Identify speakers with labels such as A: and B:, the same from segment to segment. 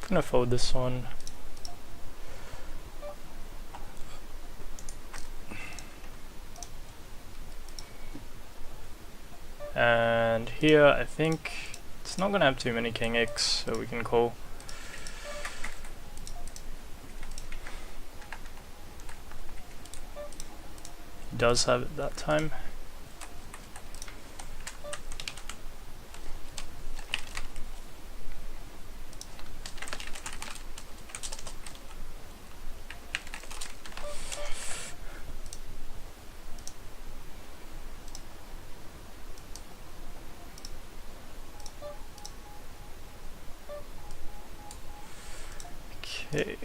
A: gonna fold this one. And here I think it's not gonna have too many king X, so we can call. He does have it that time. Okay.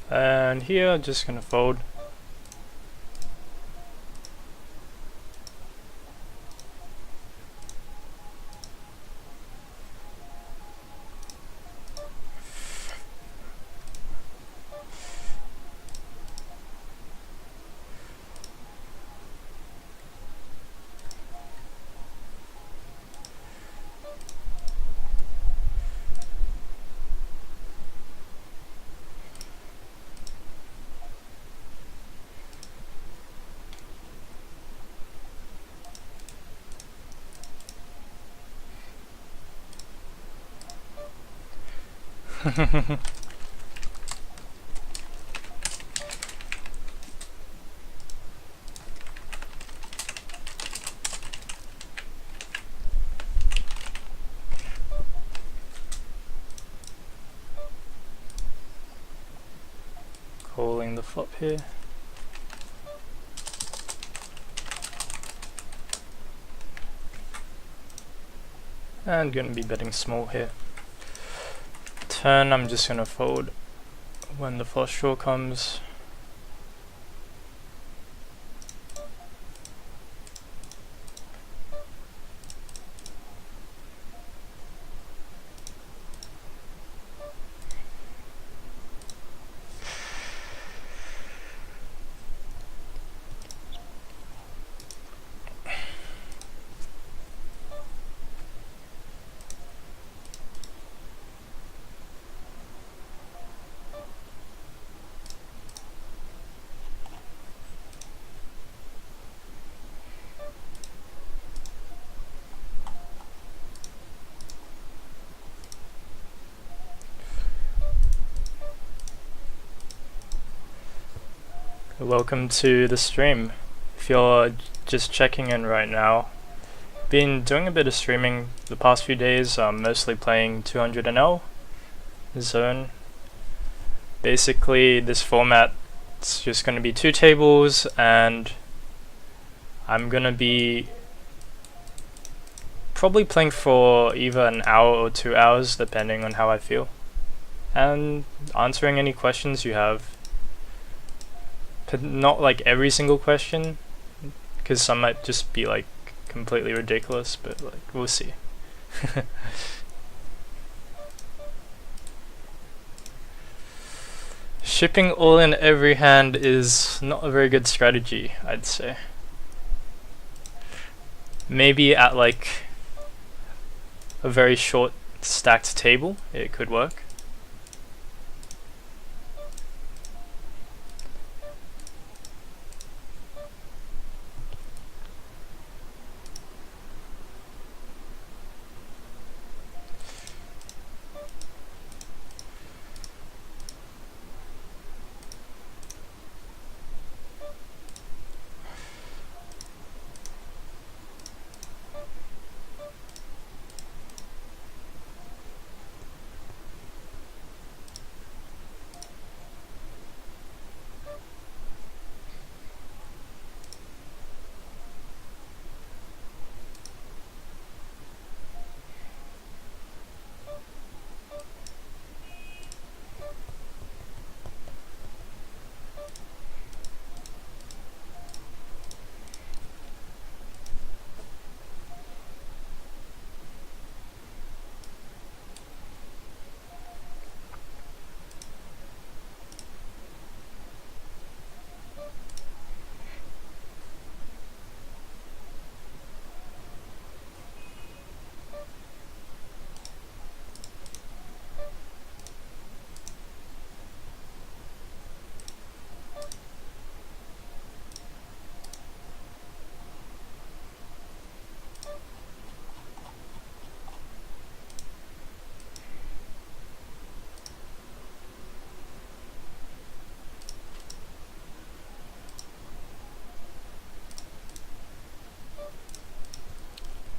A: And here, just gonna fold. Calling the flop here. And gonna be betting small here. Turn, I'm just gonna fold when the flush draw comes. Welcome to the stream. If you're just checking in right now, been doing a bit of streaming the past few days, mostly playing 200NL zone. Basically this format, it's just going to be 2 tables, and I'm going to be probably playing for either an hour or 2 hours depending on how I feel, and answering any questions you have. Not like every single question, because some might just be like completely ridiculous, but like we'll see. Shipping all in every hand is not a very good strategy, I'd say. Maybe at like a very short stacked table it could work.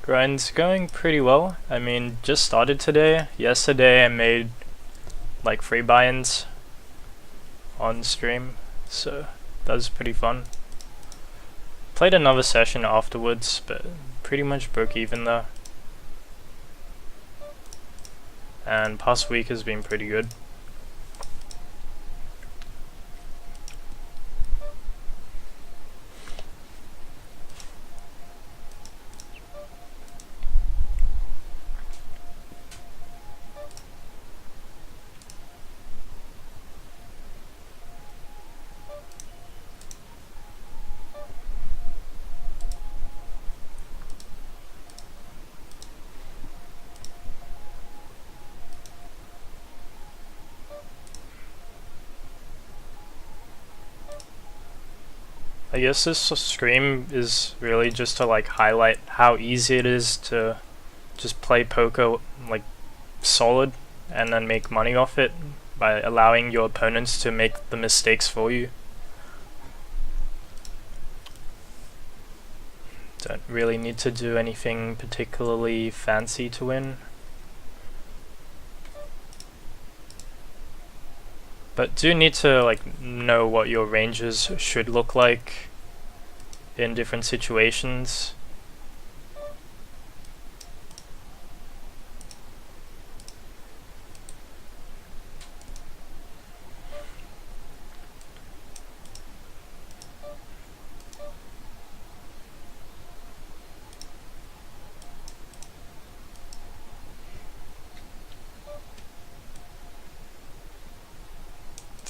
A: Grind's going pretty well. I mean, just started today. Yesterday I made like 3 buy-ins on stream, so that was pretty fun. Played another session afterwards, but pretty much broke even though. And past week has been pretty good. I guess this stream is really just to like highlight how easy it is to just play poker like solid and then make money off it by allowing your opponents to make the mistakes for you. Don't really need to do anything particularly fancy to win. But do need to like know what your ranges should look like in different situations.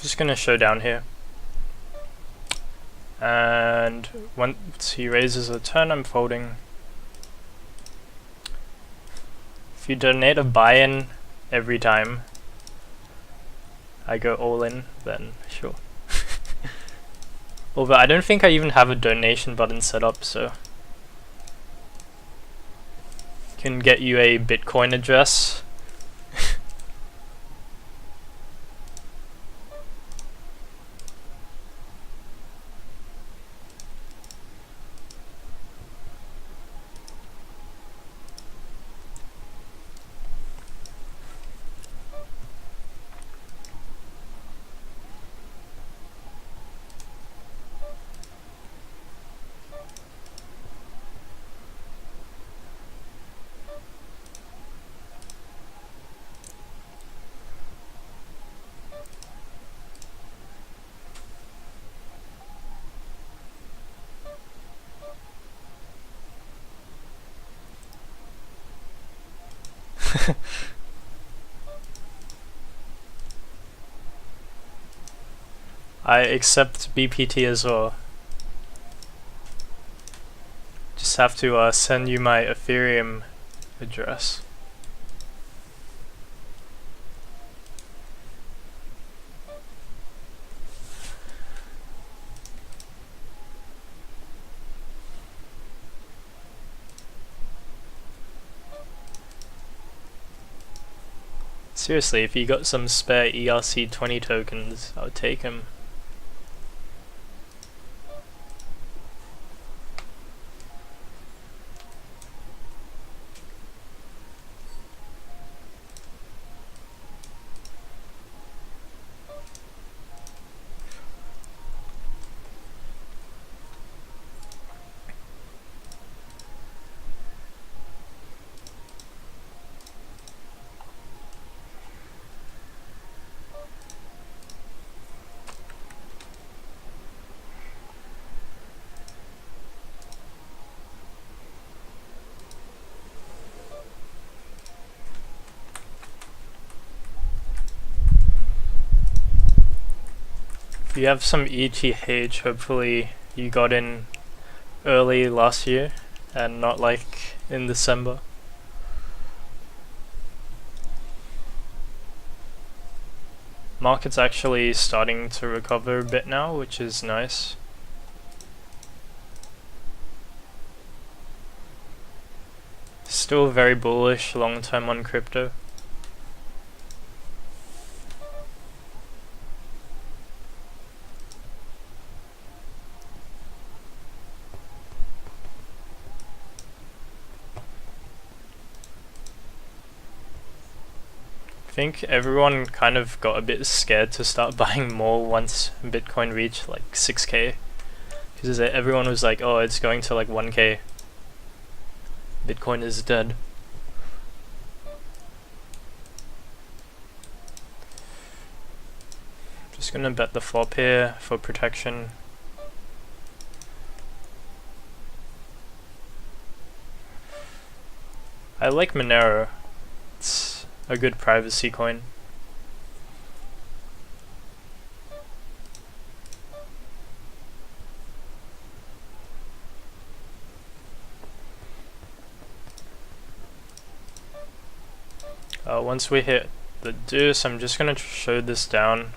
A: Just gonna show down here, and once he raises a turn, I'm folding. If you donate a buy-in every time I go all in, then sure. Although I don't think I even have a donation button set up, so can get you a Bitcoin address. I accept BPT as well. Just have to send you my Ethereum address. Seriously, if you got some spare ERC20 tokens, I would take them. If you have some ETH, hopefully you got in early last year and not like in December. Market's actually starting to recover a bit now, which is nice. Still very bullish long term on crypto. think everyone kind of got a bit scared to start buying more once Bitcoin reached like 6k, because everyone was like, oh, it's going to like 1k. Bitcoin is dead. Just gonna bet the flop here for protection. I like Monero. It's a good privacy coin. Once we hit the deuce, I'm just gonna show this down.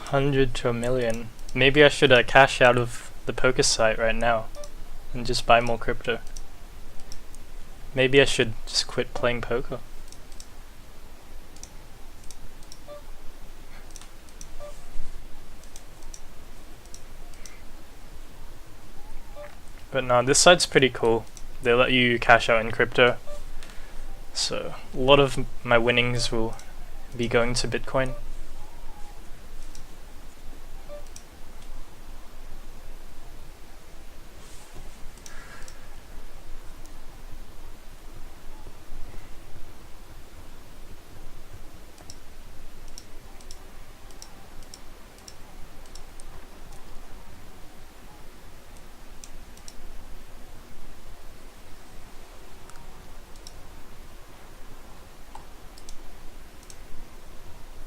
A: $100 to $1 million. Maybe I should cash out of the poker site right now and just buy more crypto. Maybe I should just quit playing poker. But no, this site's pretty cool. They let you cash out in crypto. So a lot of my winnings will be going to Bitcoin.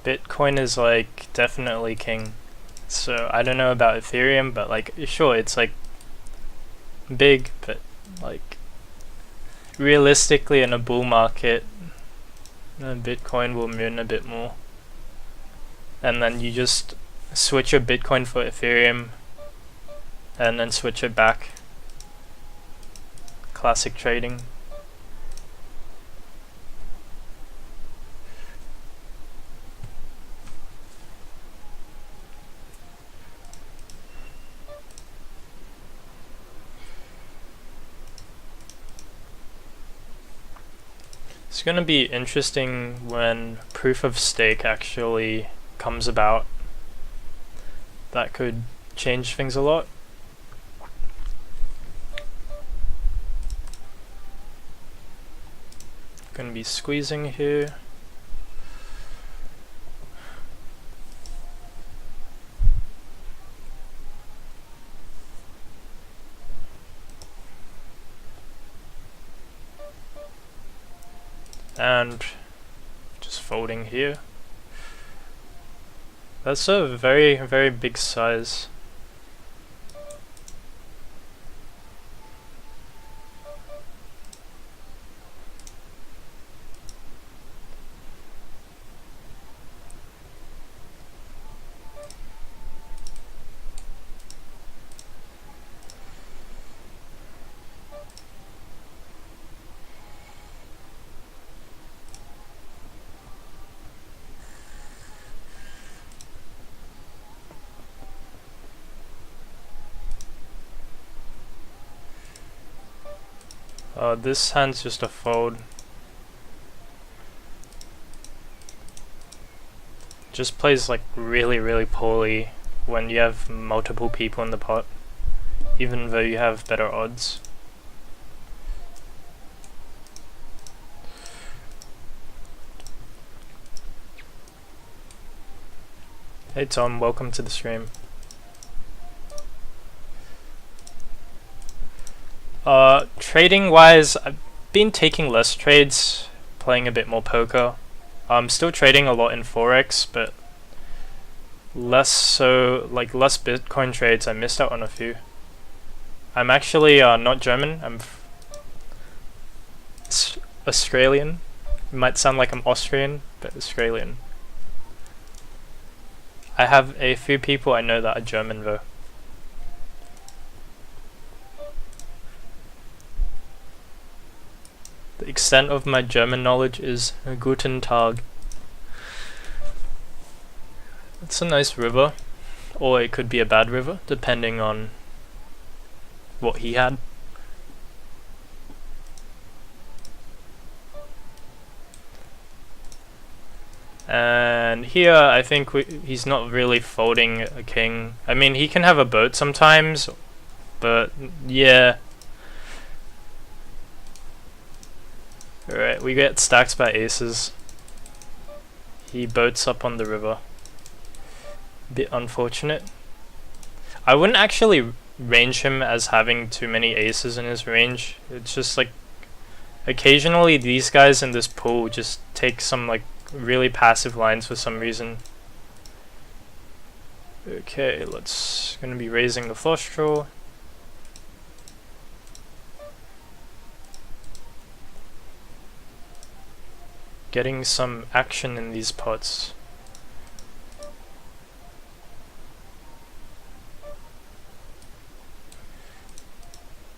A: Bitcoin is like definitely king. So I don't know about Ethereum, but like sure it's like big, but like realistically in a bull market, Bitcoin will moon a bit more. And then you just switch your Bitcoin for Ethereum and then switch it back. Classic trading. It's going to be interesting when proof of stake actually comes about. That could change things a lot. Going to be squeezing here. And just folding here. That's a very, very big size. This hand's just a fold. Just plays like really, really poorly when you have multiple people in the pot, even though you have better odds. Hey Tom, welcome to the stream. Trading wise, I've been taking less trades, playing a bit more poker. I'm still trading a lot in Forex, but less Bitcoin trades. I missed out on a few. I'm actually not German, I'm Australian. It might sound like I'm Austrian, but Australian. I have a few people I know that are German though. The extent of my German knowledge is Guten Tag. It's a nice river, or it could be a bad river, depending on what he had. And here, I think he's not really folding a king. I mean, he can have a boat sometimes, but yeah. Alright, we get stacked by aces. He boats up on the river. Bit unfortunate. I wouldn't actually range him as having too many aces in his range. It's just like occasionally these guys in this pool just take some like really passive lines for some reason. Okay, gonna be raising the flush draw. Getting some action in these pots.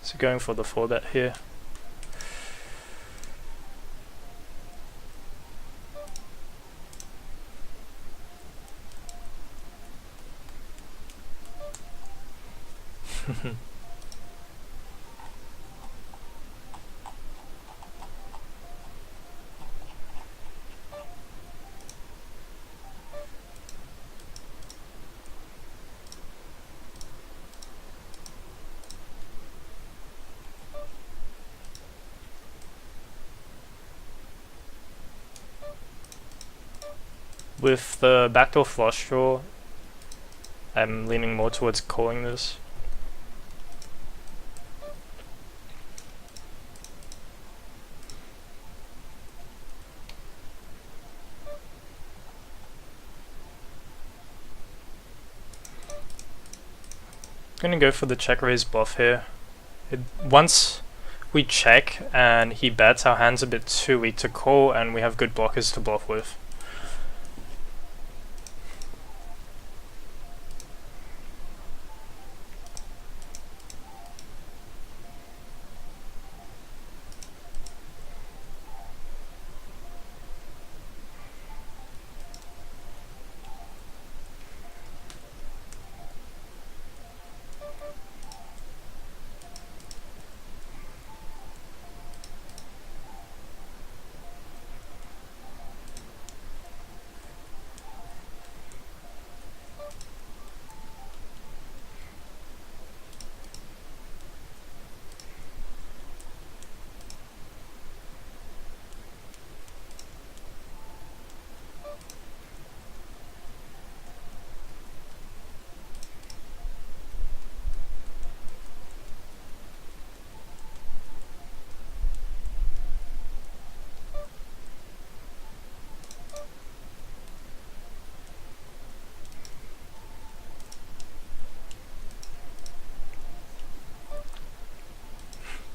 A: So going for the 4-bet here. With the backdoor flush draw, I'm leaning more towards calling this. Gonna go for the check raise bluff here. Once we check and he bets, our hand's a bit too weak to call and we have good blockers to bluff with.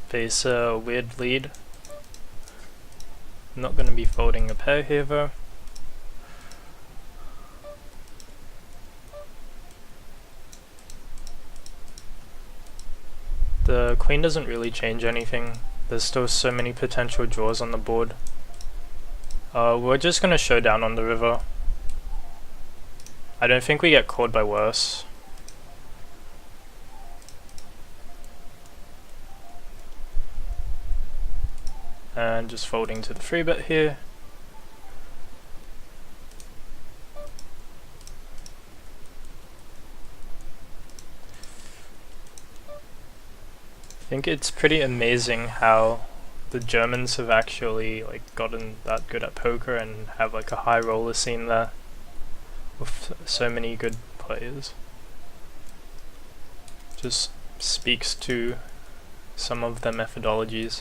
A: Face a weird lead. I'm not going to be folding a pair here though. The queen doesn't really change anything. There's still so many potential draws on the board. We're just going to show down on the river. I don't think we get called by worse. And just folding to the 3-bet here. I think it's pretty amazing how the Germans have actually like gotten that good at poker and have like a high roller scene there with so many good players. Just speaks to some of their methodologies.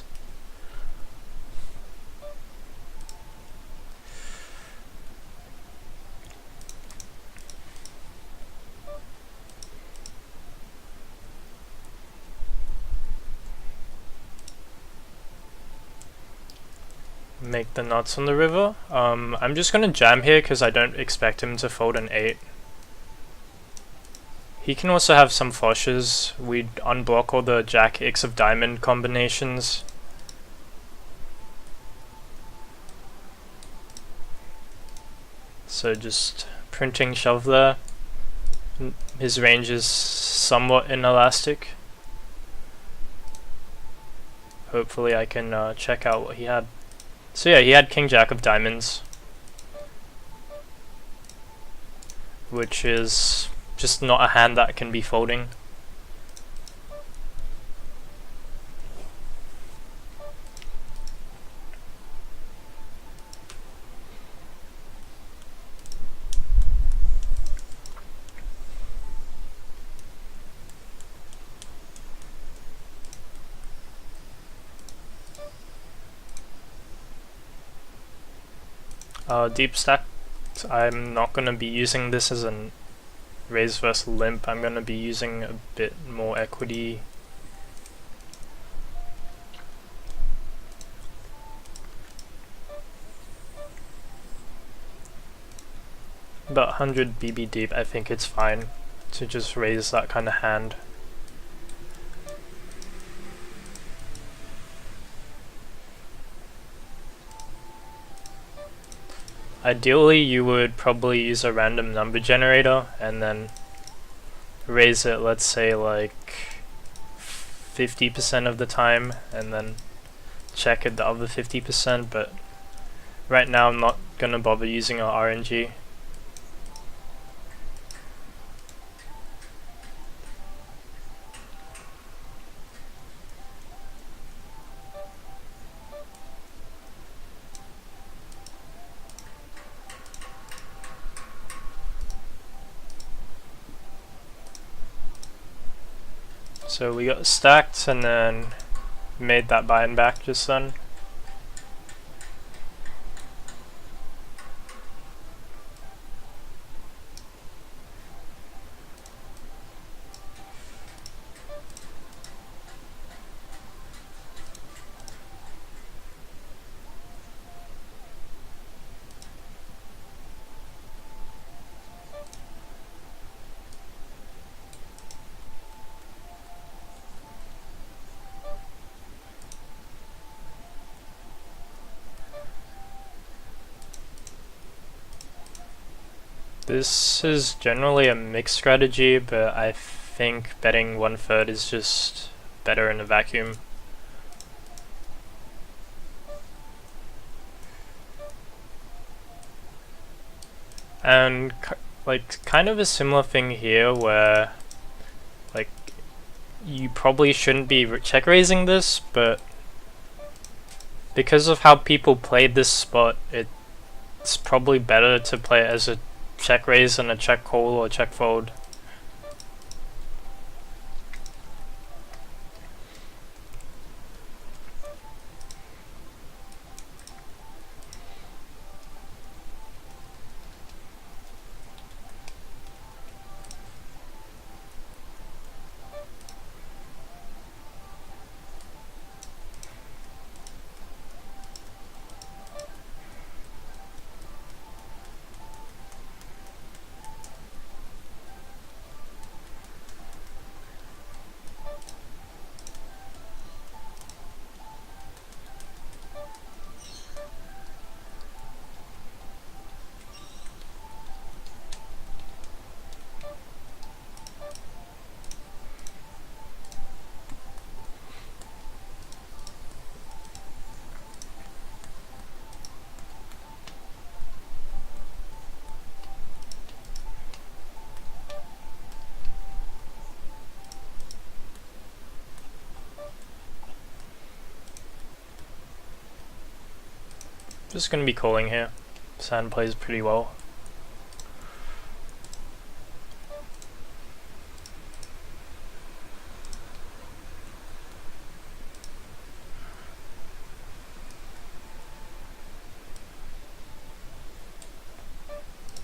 A: make the nuts on the river. I'm just gonna jam here because I don't expect him to fold an 8. He can also have some flushes. We'd unblock all the Jack X of diamond combinations. So just printing shove there. His range is somewhat inelastic. Hopefully I can check out what he had. So yeah, he had King Jack of diamonds, which is just not a hand that can be folding. Deep stack, I'm not going to be using this as a raise versus limp. I'm going to be using a bit more equity. About 100 BB deep, I think it's fine to just raise that kind of hand. Ideally, you would probably use a random number generator and then raise it, let's say, like 50% of the time, and then check it the other 50%, but right now I'm not gonna bother using our RNG. So we got stacked and then made that buy and back just then. This is generally a mixed strategy, but I think betting 1/3 is just better in a vacuum. And like kind of a similar thing here where like you probably shouldn't be check raising this, but because of how people played this spot, it's probably better to play it as a check raise and a check call or check fold. Just gonna be calling here. Sand plays pretty well.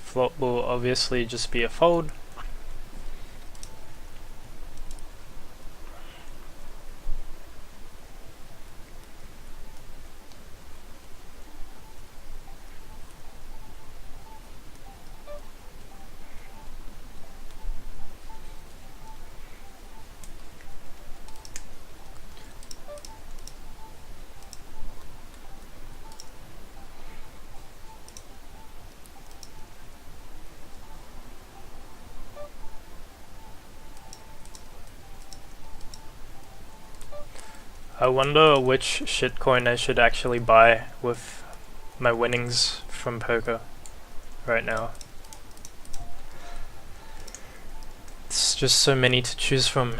A: Flop will obviously just be a fold. I wonder which shitcoin I should actually buy with my winnings from poker right now. It's just so many to choose from.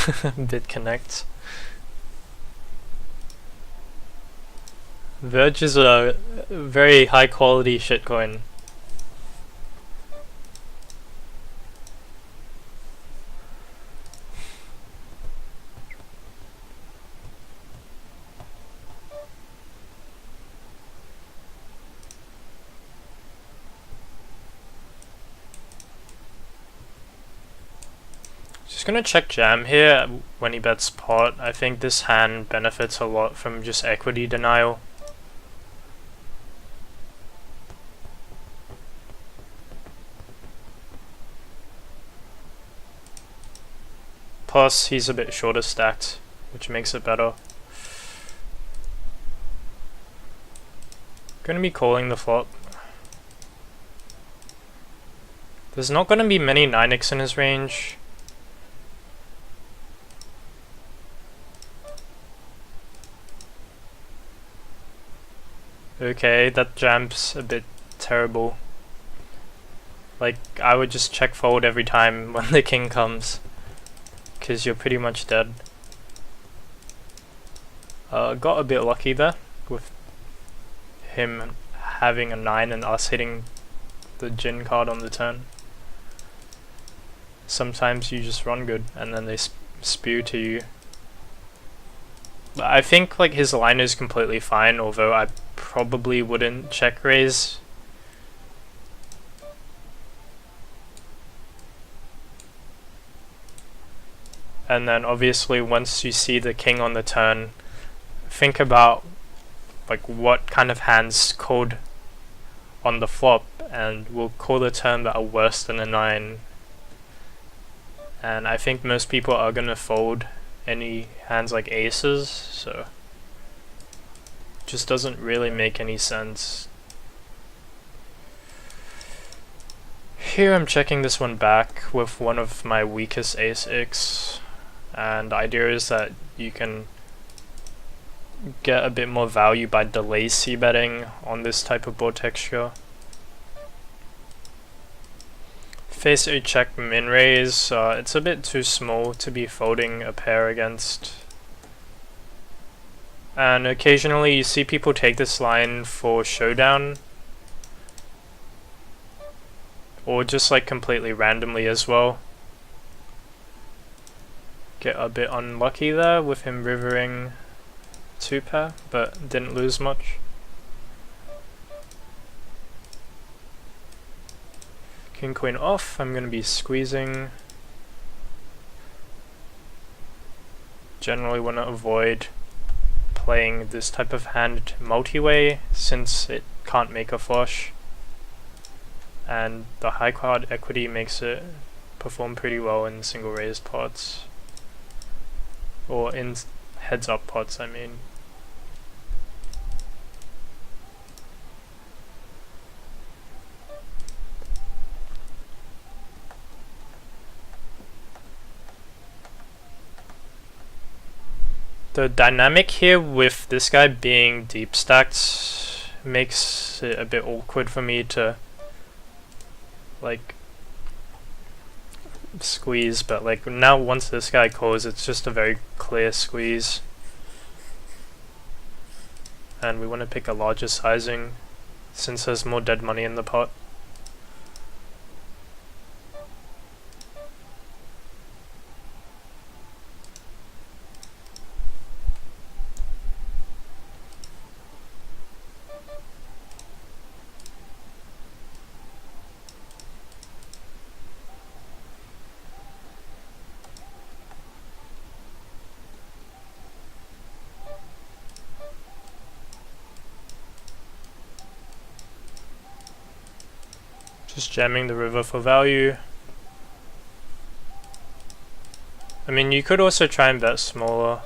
A: BitConnect. Verge is a very high quality shitcoin. Just gonna check jam here when he bets pot. I think this hand benefits a lot from just equity denial. Plus, he's a bit shorter stacked, which makes it better. Gonna be calling the flop. There's not gonna be many 9x in his range. Okay, that jam's a bit terrible. Like, I would just check fold every time when the king comes, cause you're pretty much dead. Got a bit lucky there with him having a 9 and us hitting the Jin card on the turn. Sometimes you just run good and then they spew to you. I think like his line is completely fine, although I probably wouldn't check raise. And then obviously once you see the king on the turn, think about like what kind of hands called on the flop and will call the turn that are worse than a 9. And I think most people are gonna fold any hands like aces, so just doesn't really make any sense. Here I'm checking this one back with one of my weakest ace-x, and the idea is that you can get a bit more value by delay c-betting on this type of board texture. Face a check min raise, it's a bit too small to be folding a pair against. And occasionally you see people take this line for showdown, or just like completely randomly as well. Get a bit unlucky there with him rivering 2 pair, but didn't lose much. King queen off, I'm gonna be squeezing. Generally wanna avoid playing this type of hand multi-way since it can't make a flush. And the high card equity makes it perform pretty well in single raised pots. Or in heads up pots, I mean. The dynamic here with this guy being deep stacked makes it a bit awkward for me to like squeeze, but like now once this guy calls, it's just a very clear squeeze. And we want to pick a larger sizing since there's more dead money in the pot. Just jamming the river for value. I mean, you could also try and bet smaller,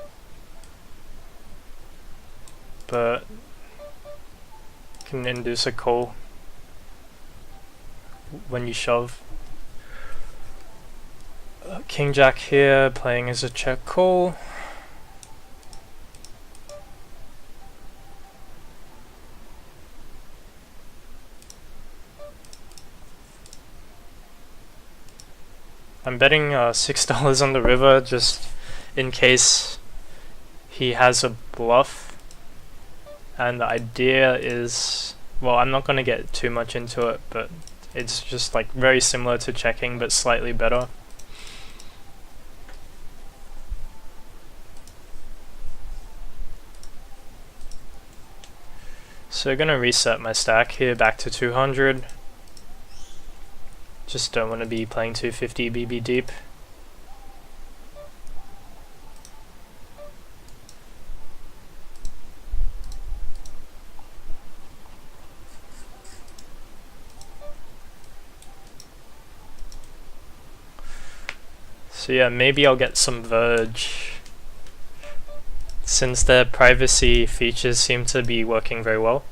A: but can induce a call when you shove. King Jack here, playing as a check call. I'm betting $6 on the river just in case he has a bluff. And the idea is, well, I'm not going to get too much into it, but it's just like very similar to checking but slightly better. So I'm going to reset my stack here back to 200. Just don't want to be playing 250 BB deep. So yeah, maybe I'll get some Verge, since their privacy features seem to be working very well.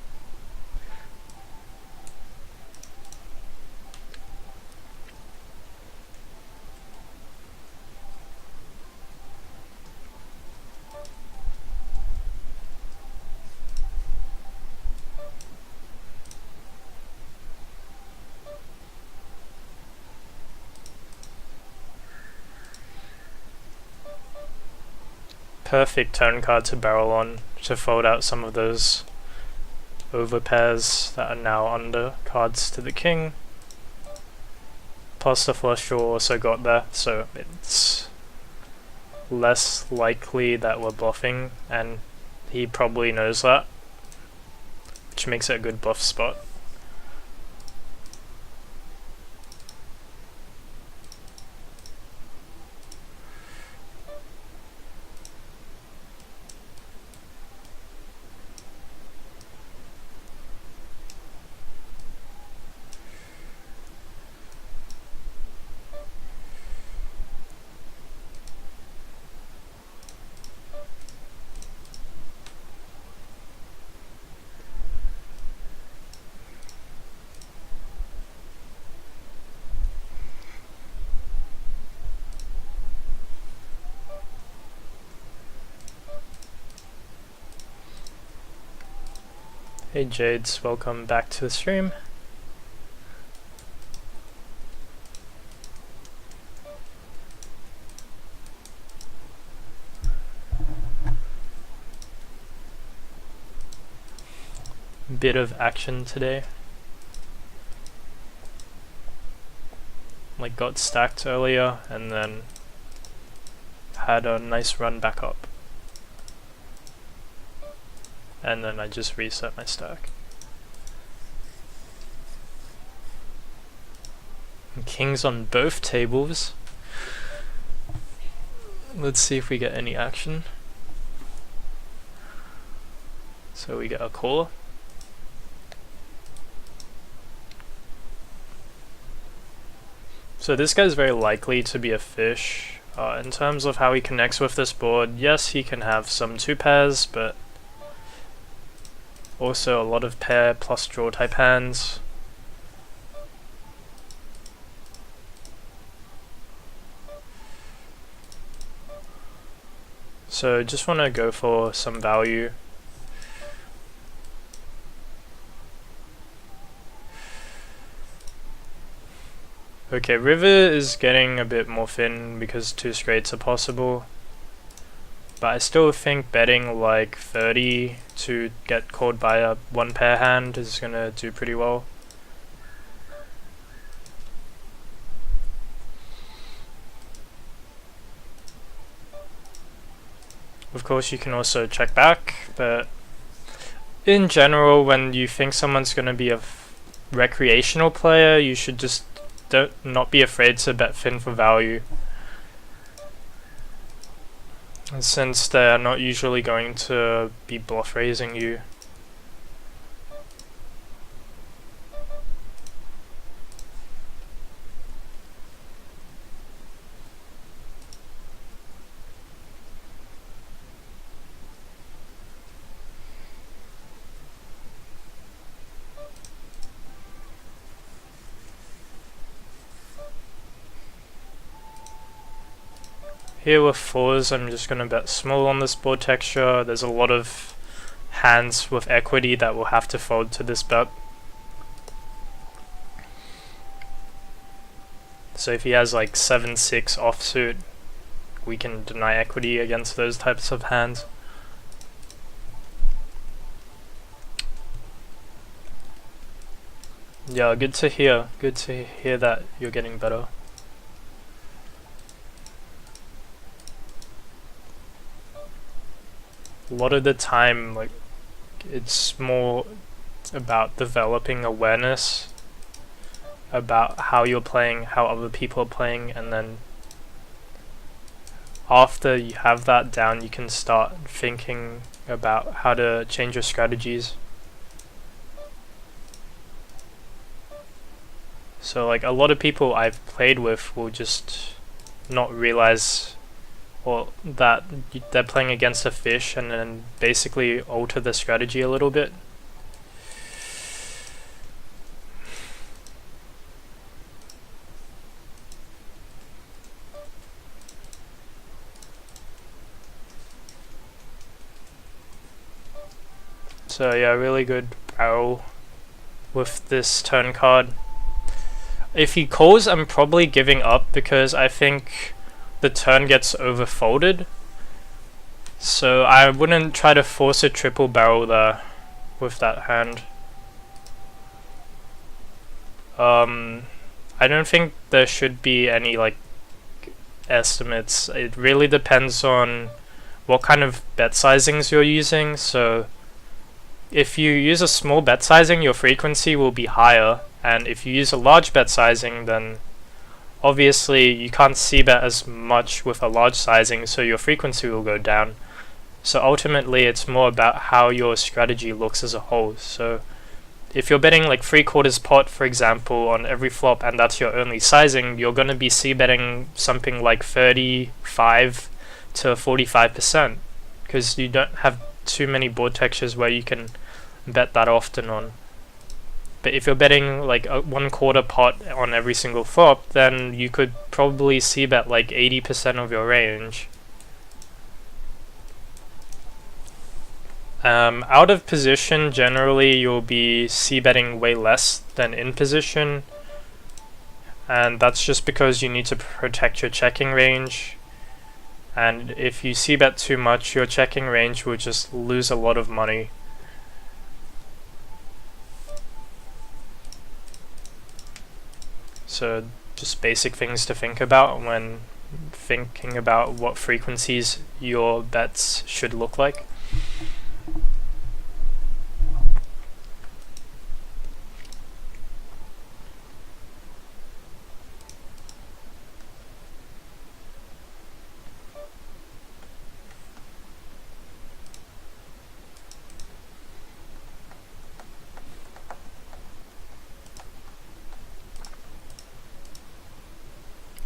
A: Perfect turn card to barrel on to fold out some of those overpairs that are now under cards to the king. Plus the flush draw also got there, so it's less likely that we're bluffing, and he probably knows that, which makes it a good bluff spot. Hey Jades, welcome back to the stream. Bit of action today. Like got stacked earlier and then had a nice run back up. And then I just reset my stack. And kings on both tables. Let's see if we get any action. So we get a caller. So this guy's very likely to be a fish. In terms of how he connects with this board, yes, he can have some two pairs, but also a lot of pair plus draw type hands. So just want to go for some value. Okay, river is getting a bit more thin because two straights are possible. But I still think betting like 30 to get called by a one pair hand is gonna do pretty well. Of course you can also check back, but in general when you think someone's gonna be a recreational player, you should just not be afraid to bet thin for value. And since they're not usually going to be bluff raising you. Here with 4s, I'm just going to bet small on this board texture. There's a lot of hands with equity that will have to fold to this bet. So if he has like 7-6 offsuit, we can deny equity against those types of hands. Yeah, good to hear. Good to hear that you're getting better. A lot of the time, like, it's more about developing awareness about how you're playing, how other people are playing, and then after you have that down, you can start thinking about how to change your strategies. So like a lot of people I've played with will just not realize that they're playing against a fish and then basically alter the strategy a little bit. So yeah, really good barrel with this turn card. If he calls, I'm probably giving up because I think the turn gets overfolded. So I wouldn't try to force a triple barrel there with that hand. I don't think there should be any like estimates. It really depends on what kind of bet sizings you're using. So if you use a small bet sizing, your frequency will be higher, and if you use a large bet sizing, then obviously you can't see bet as much with a large sizing, so your frequency will go down. So ultimately it's more about how your strategy looks as a whole. So if you're betting like 3/4 pot, for example, on every flop and that's your only sizing, you're going to be c-betting something like 35 to 45% because you don't have too many board textures where you can bet that often on. But if you're betting like a 1/4 pot on every single flop, then you could probably c-bet like 80% of your range. Out of position, generally you'll be c-betting way less than in position, and that's just because you need to protect your checking range. And if you c-bet too much, your checking range will just lose a lot of money. So just basic things to think about when thinking about what frequencies your bets should look like.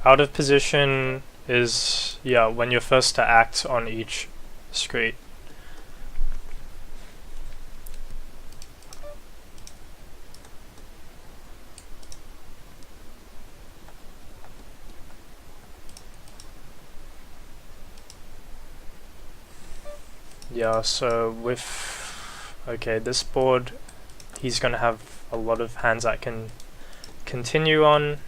A: Out of position is, yeah, when you're first to act on each straight. Yeah, so with, okay, this board, he's gonna have a lot of hands that can continue on.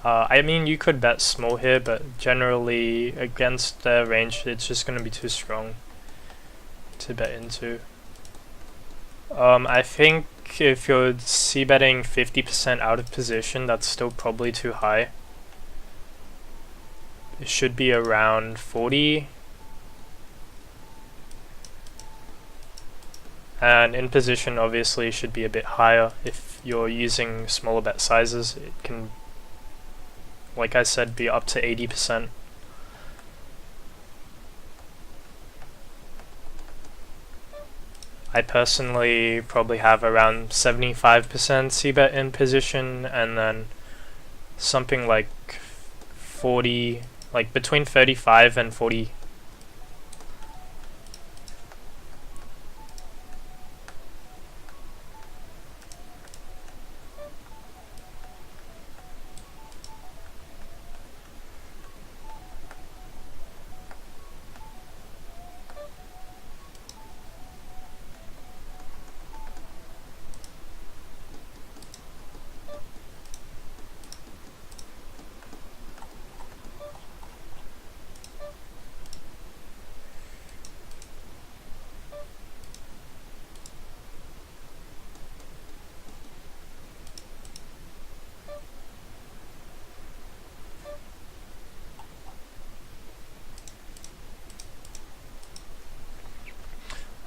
A: I mean, you could bet small here, but generally against their range, it's just going to be too strong to bet into. I think if you're c-betting 50% out of position, that's still probably too high. It should be around 40. And in position, obviously, should be a bit higher. If you're using smaller bet sizes, it can, like I said, be up to 80%. I personally probably have around 75% c-bet in position, and then something like 40, like between 35 and 40.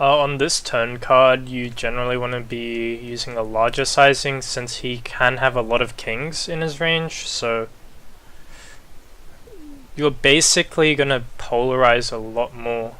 A: On this turn card, you generally want to be using a larger sizing since he can have a lot of kings in his range, so you're basically going to polarize a lot more.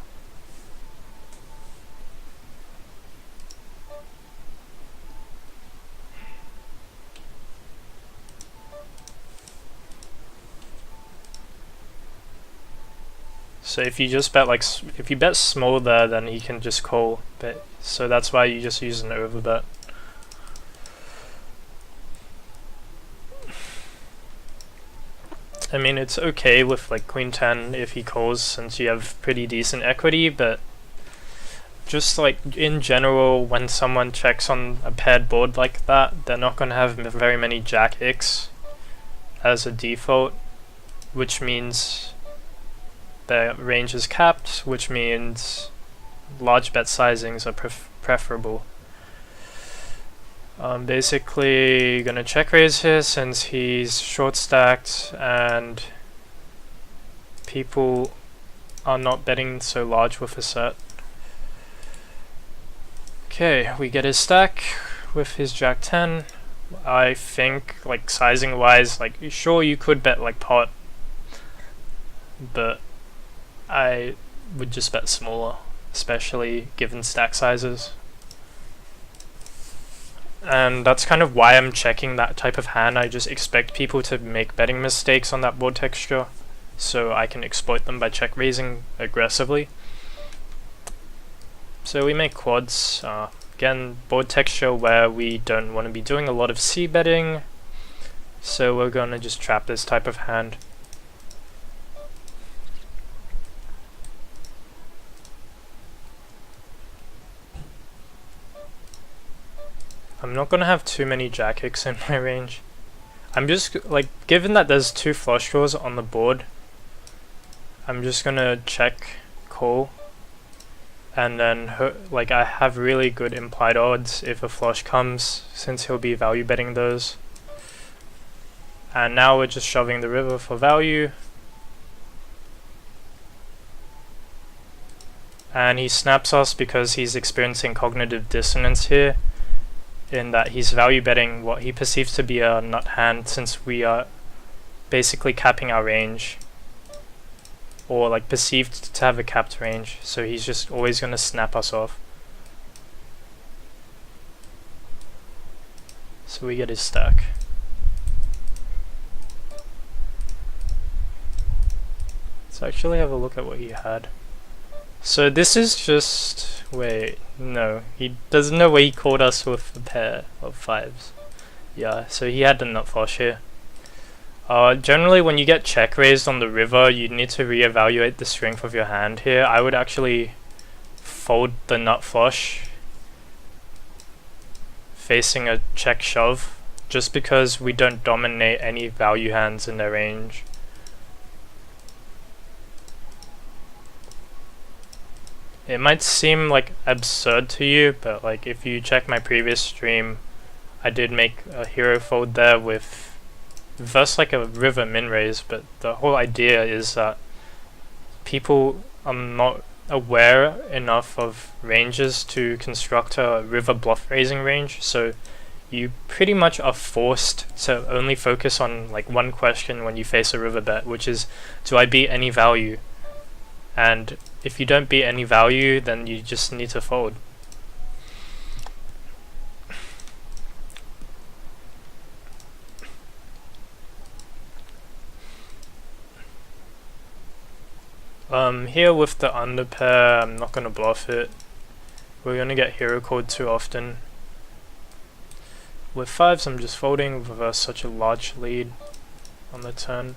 A: So if you just bet if you bet small there, then he can just call. But so that's why you just use an overbet. I mean, it's okay with like Queen 10 if he calls since you have pretty decent equity, but just like in general, when someone checks on a paired board like that, they're not going to have very many Jack X as a default, which means their range is capped, which means large bet sizings are preferable. Basically gonna check raise here since he's short stacked and people are not betting so large with a set. Okay, we get his stack with his Jack 10. I think like sizing wise, like sure you could bet like pot, but I would just bet smaller, especially given stack sizes. And that's kind of why I'm checking that type of hand. I just expect people to make betting mistakes on that board texture, so I can exploit them by check raising aggressively. So we make quads. Again, board texture where we don't want to be doing a lot of C betting, so we're gonna just trap this type of hand. I'm not gonna have too many Jack X in my range. I'm just like, given that there's two flush draws on the board, I'm just gonna check call, and then like I have really good implied odds if a flush comes, since he'll be value betting those. And now we're just shoving the river for value, and he snaps us because he's experiencing cognitive dissonance here, in that he's value betting what he perceives to be a nut hand, since we are basically capping our range, or like perceived to have a capped range, so he's just always going to snap us off. So we get his stack. Let's actually have a look at what he had. So this is just, wait, no, he doesn't know where he called us with a pair of fives. Yeah, so he had the nut flush here. Generally when you get check raised on the river, you need to reevaluate the strength of your hand here. I would actually fold the nut flush facing a check shove, just because we don't dominate any value hands in their range. It might seem like absurd to you, but like if you check my previous stream, I did make a hero fold there with versus like a river min raise, but the whole idea is that people are not aware enough of ranges to construct a river bluff raising range, so you pretty much are forced to only focus on like one question when you face a river bet, which is, do I beat any value? And if you don't beat any value, then you just need to fold. Here with the under pair, I'm not going to bluff it. We're going to get hero called too often. With fives, I'm just folding with such a large lead on the turn.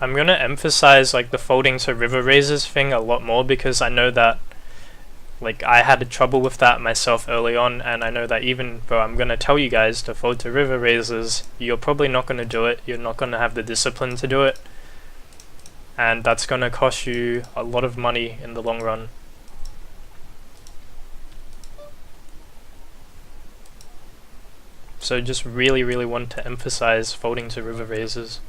A: I'm gonna emphasize like the folding to river raises thing a lot more, because I know that like I had trouble with that myself early on, and I know that even though I'm gonna tell you guys to fold to river raises, you're probably not gonna do it. You're not gonna have the discipline to do it, and that's gonna cost you a lot of money in the long run. So just really want to emphasize folding to river raises.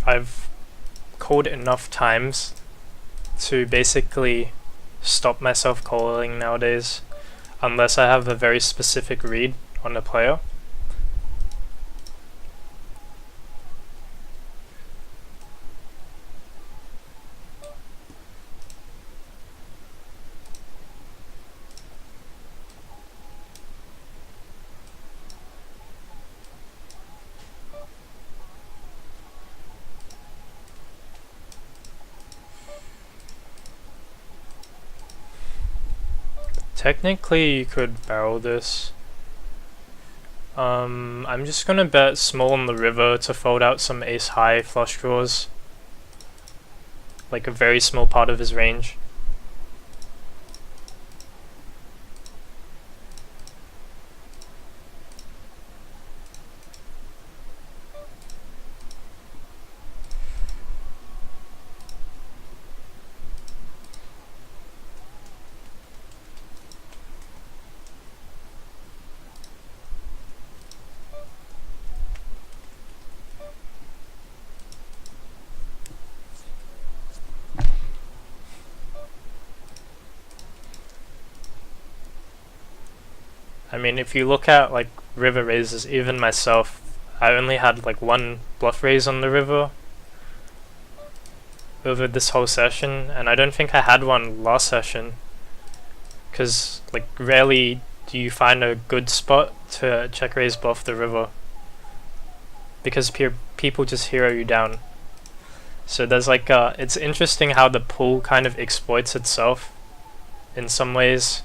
A: I've called enough times to basically stop myself calling nowadays, unless I have a very specific read on the player. Technically, you could barrel this. I'm just gonna bet small on the river to fold out some ace-high flush draws. Like a very small part of his range. I mean, if you look at like river raises, even myself, I only had like one bluff raise on the river over this whole session, and I don't think I had one last session, because like rarely do you find a good spot to check raise bluff the river, because people just hero you down. So there's like it's interesting how the pool kind of exploits itself in some ways.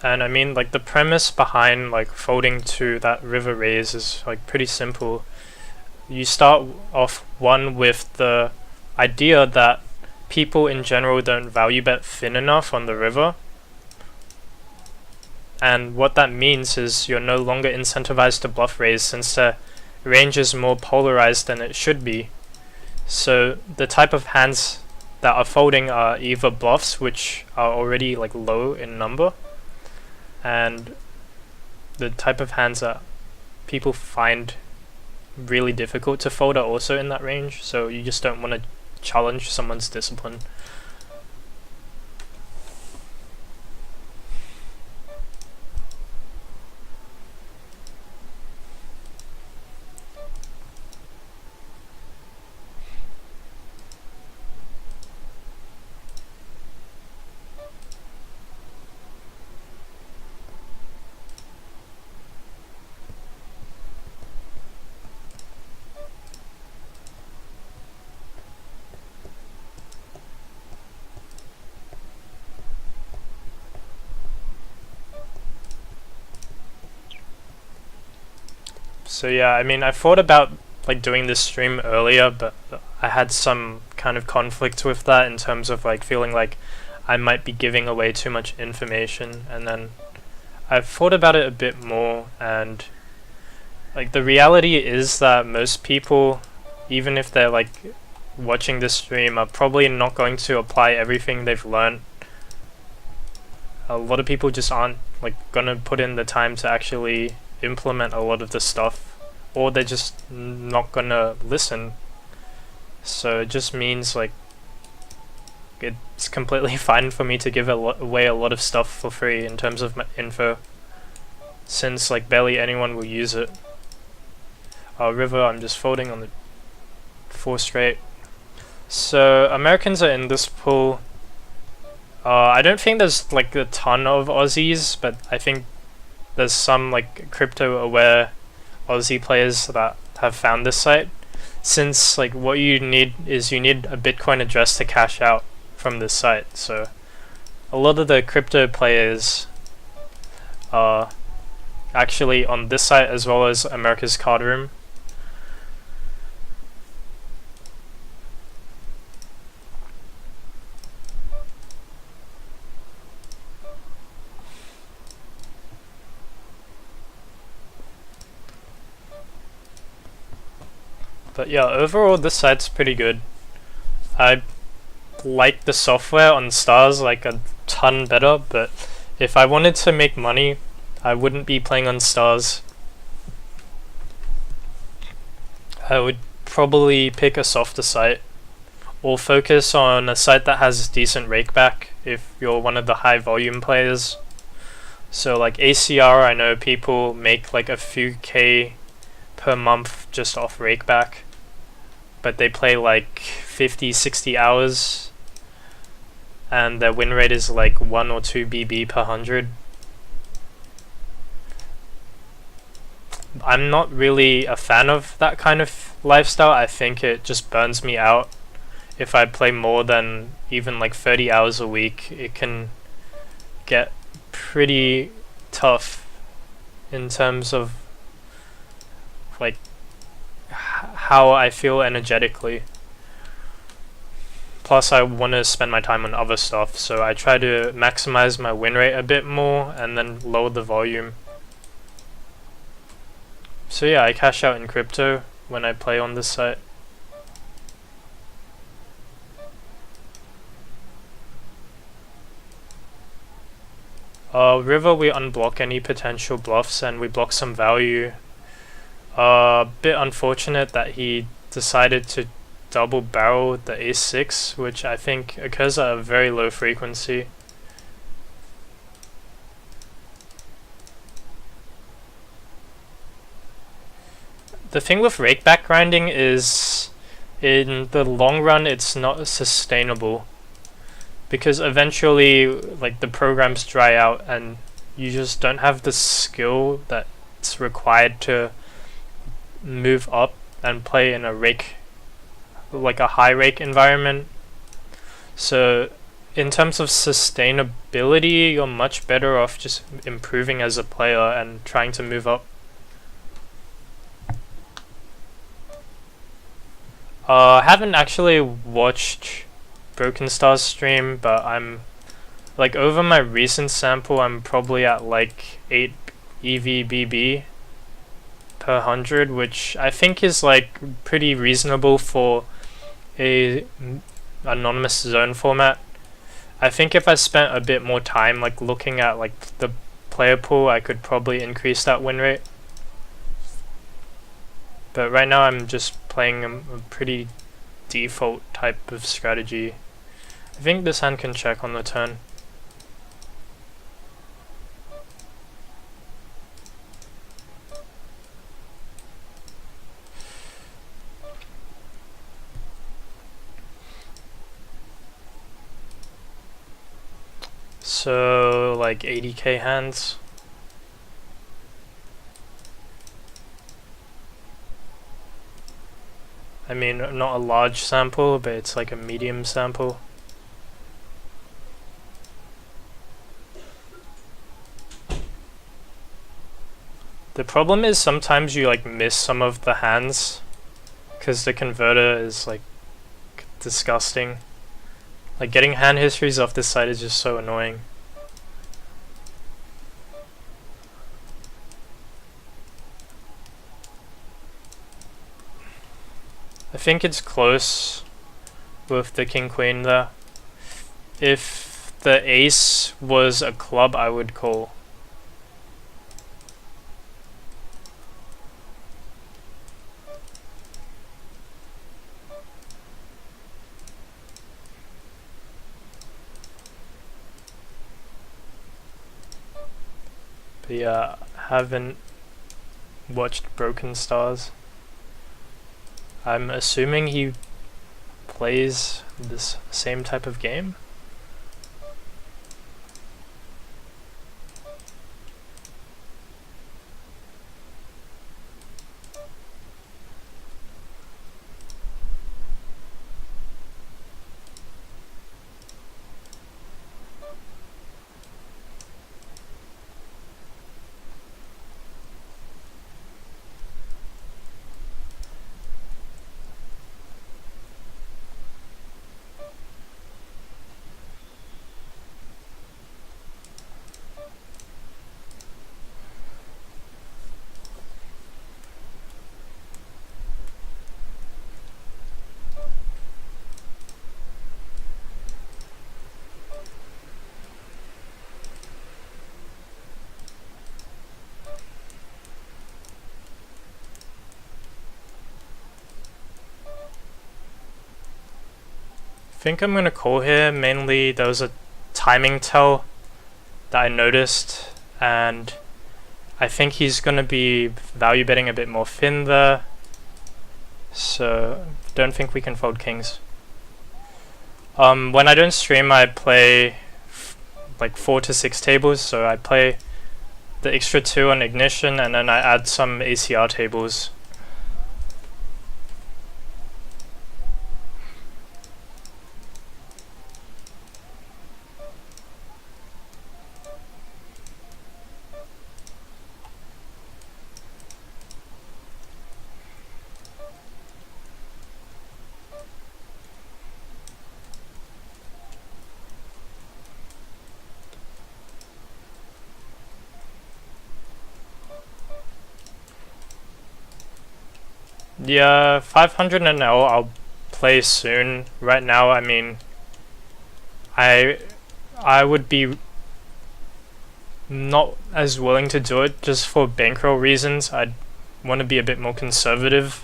A: And I mean, like, the premise behind like folding to that river raise is like pretty simple. You start off with the idea that people in general don't value bet thin enough on the river, and what that means is you're no longer incentivized to bluff raise since the range is more polarized than it should be. So the type of hands that are folding are either bluffs, which are already like low in number, and the type of hands that people find really difficult to fold are also in that range, so you just don't want to challenge someone's discipline. So yeah, I mean, I thought about like doing this stream earlier, but I had some kind of conflict with that in terms of like feeling like I might be giving away too much information, and then I've thought about it a bit more, and like the reality is that most people, even if they're like watching this stream, are probably not going to apply everything they've learned. A lot of people just aren't like gonna put in the time to actually implement a lot of the stuff, or they're just not gonna listen. So it just means like it's completely fine for me to give away a lot of stuff for free in terms of my info, since like barely anyone will use it. River, I'm just folding on the 4 straight. So Americans are in this pool. I don't think there's like a ton of Aussies, but I think there's some like crypto aware Aussie players that have found this site, since like what you need is you need a Bitcoin address to cash out from this site. So a lot of the crypto players actually on this site as well as America's Card Room. But yeah, overall this site's pretty good. I like the software on Stars like a ton better, but if I wanted to make money, I wouldn't be playing on Stars. I would probably pick a softer site or focus on a site that has decent rakeback if you're one of the high volume players. So like ACR, I know people make like a few K per month just off rakeback, but they play like 50-60 hours and their win rate is like 1 or 2 BB per 100. I'm not really a fan of that kind of lifestyle. I think it just burns me out. If I play more than even like 30 hours a week, it can get pretty tough in terms of like how I feel energetically. Plus I want to spend my time on other stuff, so I try to maximize my win rate a bit more and then lower the volume. So yeah, I cash out in crypto when I play on this site. River, we unblock any potential bluffs and we block some value. Bit unfortunate that he decided to double barrel the ace-6, which I think occurs at a very low frequency. The thing with rakeback grinding is, in the long run, it's not sustainable. Because eventually, like, the programs dry out and you just don't have the skill that's required to move up and play in a rake, like a high rake environment. So in terms of sustainability, you're much better off just improving as a player and trying to move up. I haven't actually watched Broken Stars stream, but I'm like over my recent sample I'm probably at like 8 EVBB per 100, which I think is like pretty reasonable for a anonymous zone format. I think if I spent a bit more time like looking at like the player pool, I could probably increase that win rate. But right now I'm just playing a pretty default type of strategy. I think this hand can check on the turn. So like 80k hands. I mean, not a large sample, but it's like a medium sample. The problem is sometimes you like miss some of the hands because the converter is like disgusting. Like getting hand histories off this side is just so annoying. I think it's close with the king queen there. If the ace was a club, I would call. But yeah, haven't watched Broken Stars. I'm assuming he plays this same type of game. think I'm gonna call here. Mainly there was a timing tell that I noticed, and I think he's gonna be value betting a bit more thin there, so don't think we can fold kings. When I don't stream, I play like 4 to 6 tables, so I play the extra 2 on ignition and then I add some ACR tables. Yeah, 500 and L I'll play soon. Right now, I mean, I would be not as willing to do it just for bankroll reasons. I'd want to be a bit more conservative.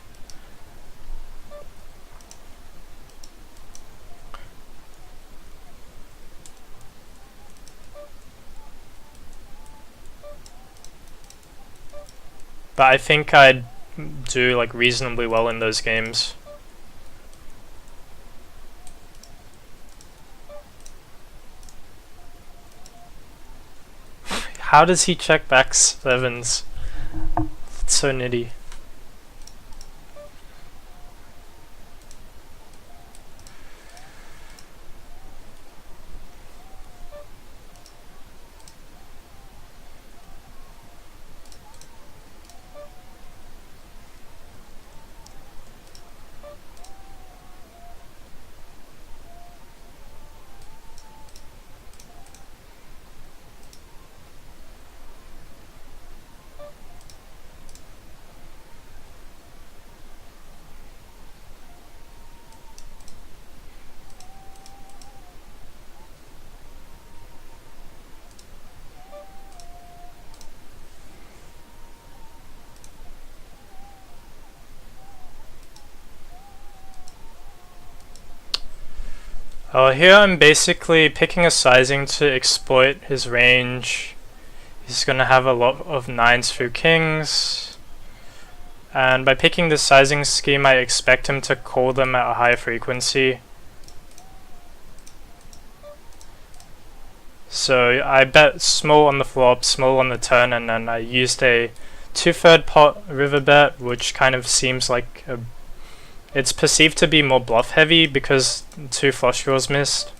A: But I think I'd do like reasonably well in those games. How does he check back sevens? It's so nitty. Here I'm basically picking a sizing to exploit his range. He's gonna have a lot of 9s through kings, and by picking this sizing scheme I expect him to call them at a high frequency. So I bet small on the flop, small on the turn, and then I used a 2/3 pot river bet, which kind of seems like it's perceived to be more bluff heavy because 2 flush draws missed.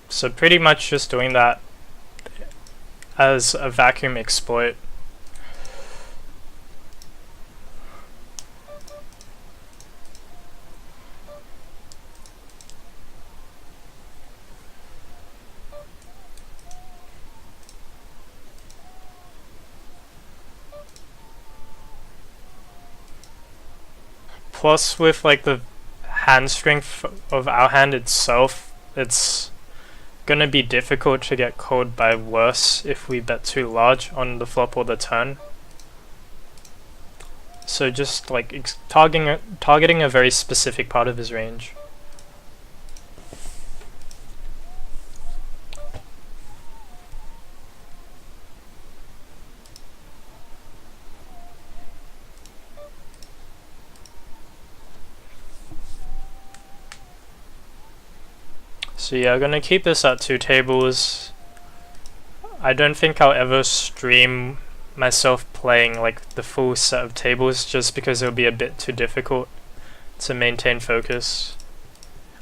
A: So pretty much just doing that as a vacuum exploit. Plus with like the hand strength of our hand itself, it's gonna be difficult to get called by worse if we bet too large on the flop or the turn. So just like targeting a very specific part of his range. So yeah, I'm gonna keep this at 2 tables. I don't think I'll ever stream myself playing like the full set of tables just because it'll be a bit too difficult to maintain focus.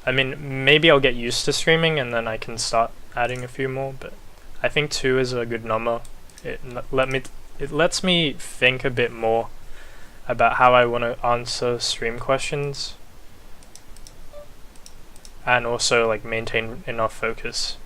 A: I mean, maybe I'll get used to streaming and then I can start adding a few more, but I think 2 is a good number. It lets me think a bit more about how I want to answer stream questions, and also like maintain enough focus.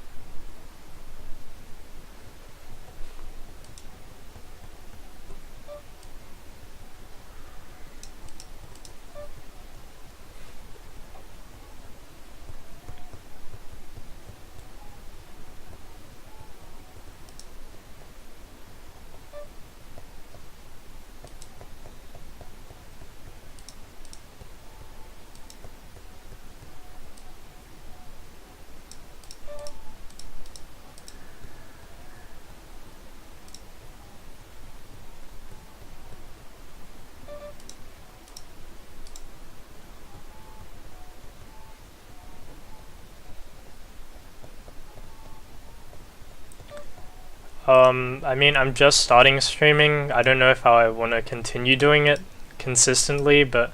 A: I mean, I'm just starting streaming. I don't know if I want to continue doing it consistently, but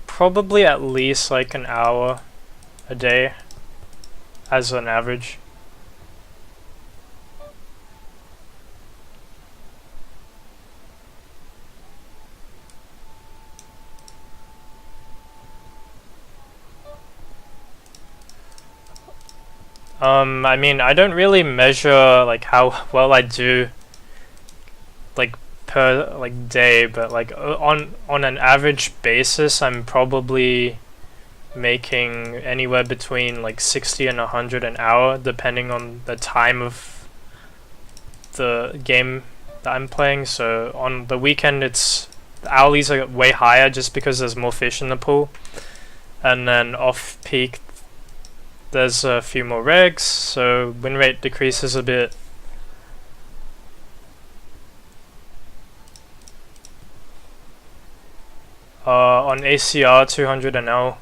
A: probably at least like an hour a day as an average. I mean, I don't really measure like how well I do like per like day, but like on an average basis, I'm probably making anywhere between like 60 and 100 an hour, depending on the time of the game that I'm playing. So on the weekend, the hourlies are way higher just because there's more fish in the pool, and then off peak there's a few more regs, so win rate decreases a bit. On ACR 200 and L.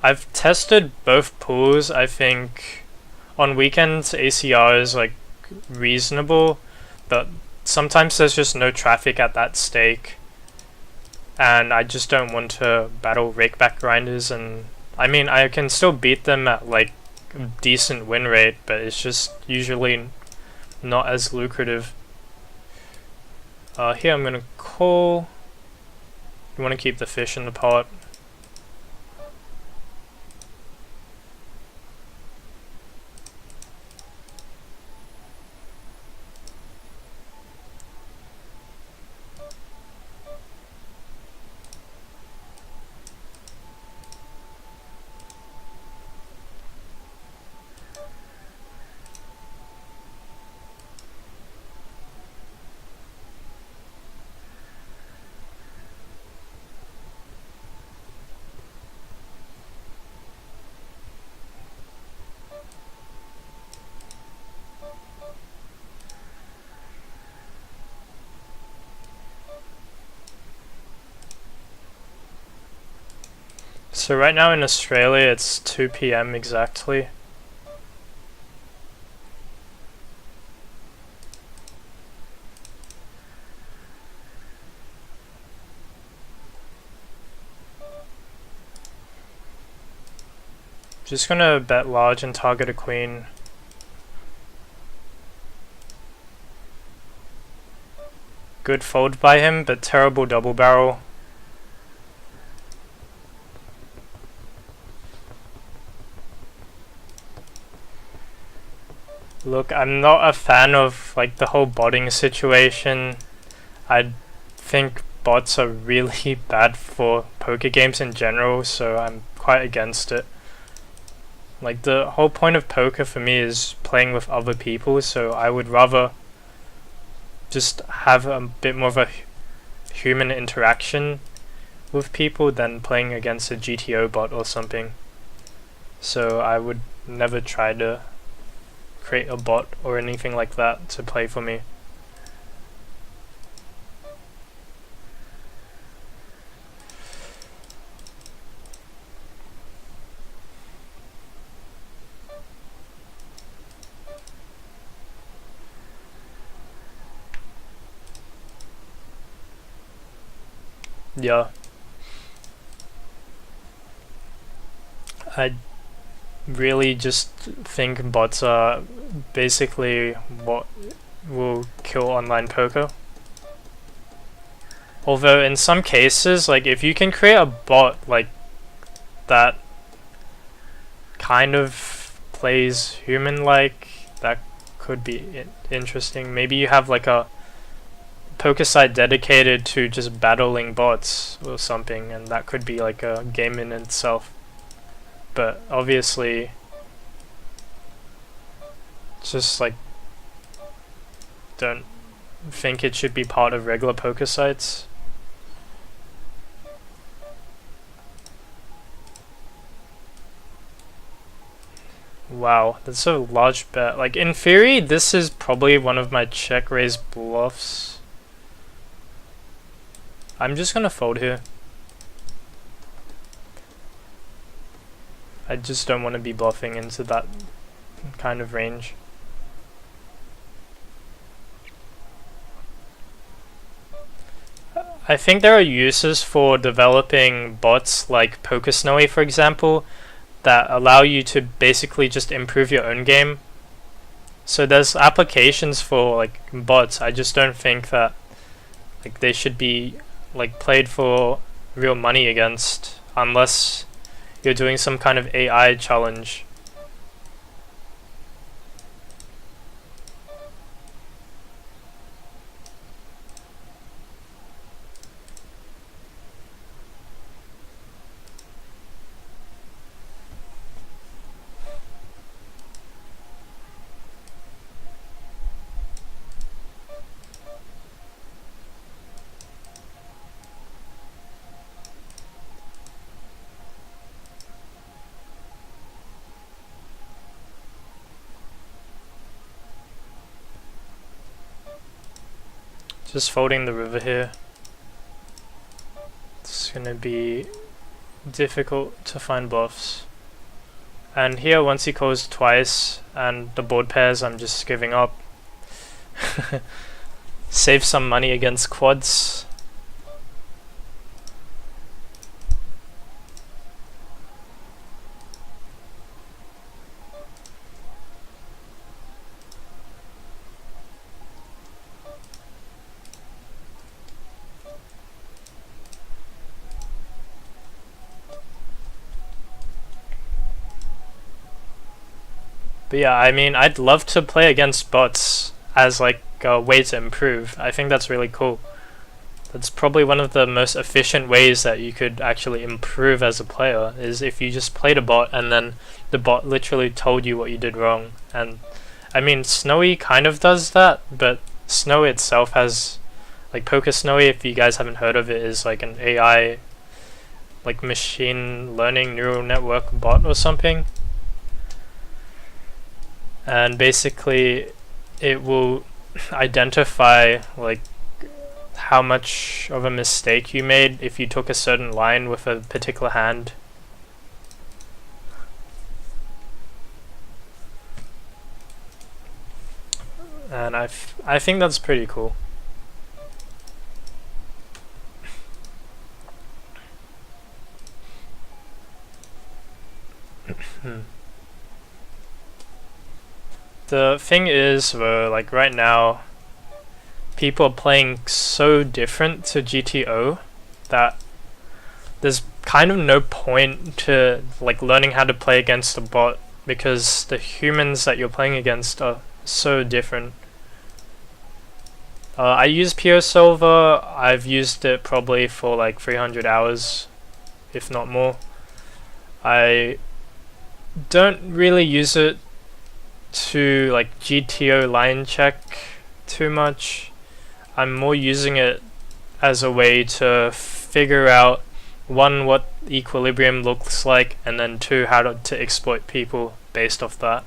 A: I've tested both pools. I think on weekends ACR is like reasonable, but sometimes there's just no traffic at that stake, and I just don't want to battle rakeback grinders. And I mean, I can still beat them at like a decent win rate, but it's just usually not as lucrative. Here I'm gonna call. You want to keep the fish in the pot. So right now in Australia it's 2 PM exactly. Just gonna bet large and target a queen. Good fold by him, but terrible double barrel. Look, I'm not a fan of like the whole botting situation. I think bots are really bad for poker games in general, so I'm quite against it. Like the whole point of poker for me is playing with other people, so I would rather just have a bit more of a human interaction with people than playing against a GTO bot or something. So I would never try to create a bot or anything like that to play for me. Yeah. I really just think bots are basically what will kill online poker. Although in some cases, like if you can create a bot like that kind of plays human-like, that could be interesting. Maybe you have like a poker site dedicated to just battling bots or something, and that could be like a game in itself. But obviously, just like don't think it should be part of regular poker sites. Wow, that's a large bet. Like in theory, this is probably one of my check raise bluffs. I'm just gonna fold here. I just don't want to be bluffing into that kind of range. I think there are uses for developing bots like PokerSnowy, for example, that allow you to basically just improve your own game. So there's applications for like bots. I just don't think that like they should be like played for real money against unless you're doing some kind of AI challenge. Just folding the river here. It's gonna be difficult to find bluffs. And here, once he calls twice and the board pairs, I'm just giving up. Save some money against quads. But yeah, I mean, I'd love to play against bots as like a way to improve. I think that's really cool. That's probably one of the most efficient ways that you could actually improve as a player, is if you just played a bot and then the bot literally told you what you did wrong. And I mean, Snowy kind of does that, but Snowy itself has like PokerSnowy, if you guys haven't heard of it, is like an AI like machine learning neural network bot or something. And basically it will identify like how much of a mistake you made if you took a certain line with a particular hand. And I think that's pretty cool. The thing is, like right now, people are playing so different to GTO that there's kind of no point to like learning how to play against a bot, because the humans that you're playing against are so different. I use PioSolver. I've used it probably for like 300 hours, if not more. I don't really use it to like GTO line check too much. I'm more using it as a way to figure out, one, what equilibrium looks like, and then two, how to exploit people based off that.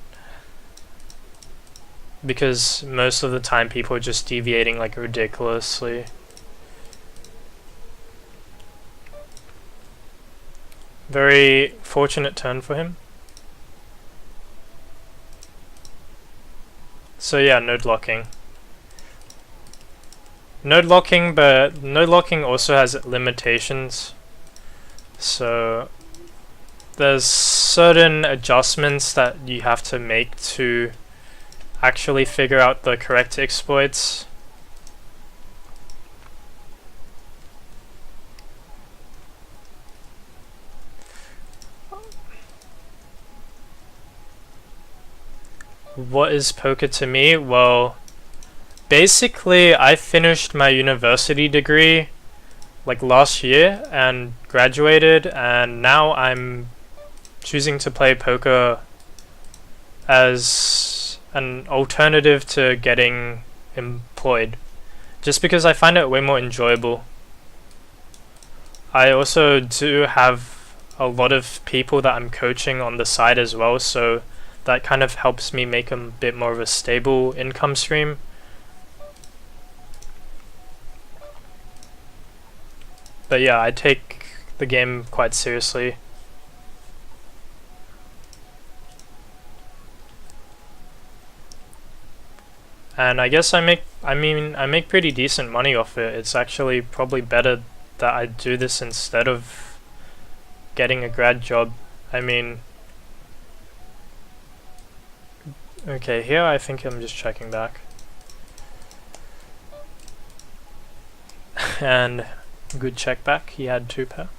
A: Because most of the time people are just deviating like ridiculously. Very fortunate turn for him. So yeah, node locking. Node locking, but node locking also has limitations. So there's certain adjustments that you have to make to actually figure out the correct exploits. What is poker to me? Well, basically I finished my university degree like last year and graduated, and now I'm choosing to play poker as an alternative to getting employed, just because I find it way more enjoyable. I also do have a lot of people that I'm coaching on the side as well, so that kind of helps me make a bit more of a stable income stream. But yeah, I take the game quite seriously. and I guess I make pretty decent money off it. It's actually probably better that I do this instead of getting a grad job. I mean, okay, here I think I'm just checking back. And good check back, he had 2 pair.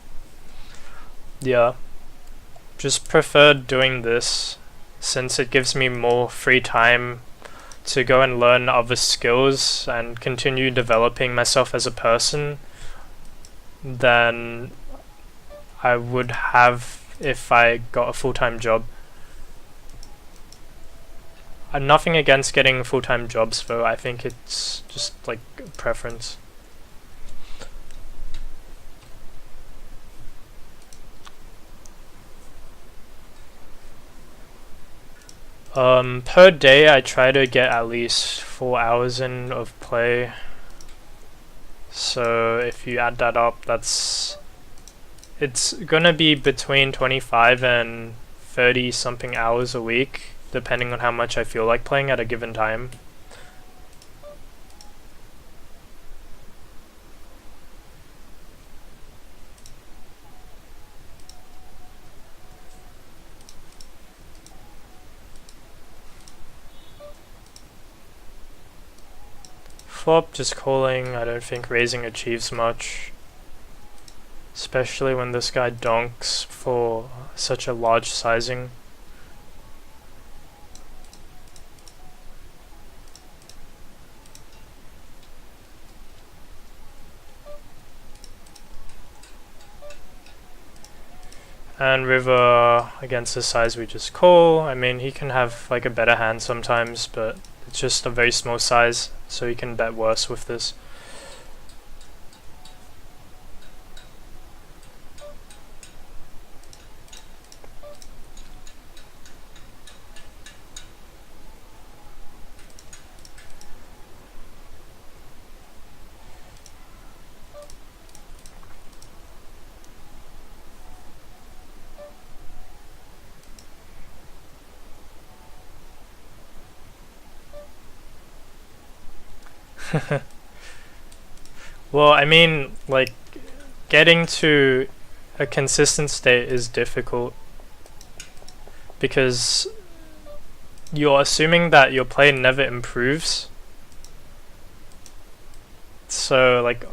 A: Yeah, just preferred doing this since it gives me more free time to go and learn other skills and continue developing myself as a person than I would have if I got a full-time job. Nothing against getting full-time jobs though, I think it's just like a preference. Per day I try to get at least 4 hours in of play. So if you add that up, it's gonna be between 25 and 30 something hours a week, depending on how much I feel like playing at a given time. Flop, just calling. I don't think raising achieves much. Especially when this guy donks for such a large sizing. And river against the size we just call. I mean, he can have like a better hand sometimes, but it's just a very small size, so he can bet worse with this. Well, I mean, like, getting to a consistent state is difficult because you're assuming that your play never improves. So, like,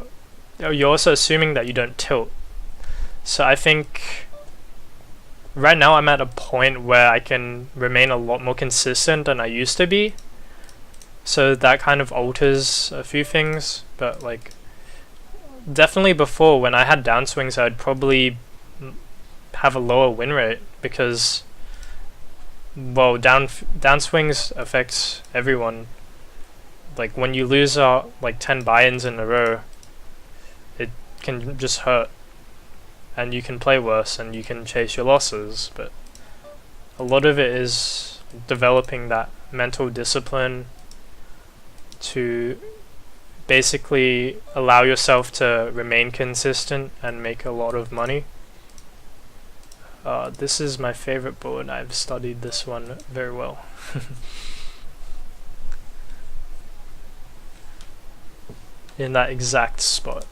A: you're also assuming that you don't tilt. So I think right now I'm at a point where I can remain a lot more consistent than I used to be. So that kind of alters a few things, but like definitely before when I had downswings I'd probably have a lower win rate because, well, downswings affects everyone. Like when you lose like 10 buy-ins in a row, it can just hurt and you can play worse and you can chase your losses, but a lot of it is developing that mental discipline to basically allow yourself to remain consistent and make a lot of money. This is my favorite board. I've studied this one very well. In that exact spot.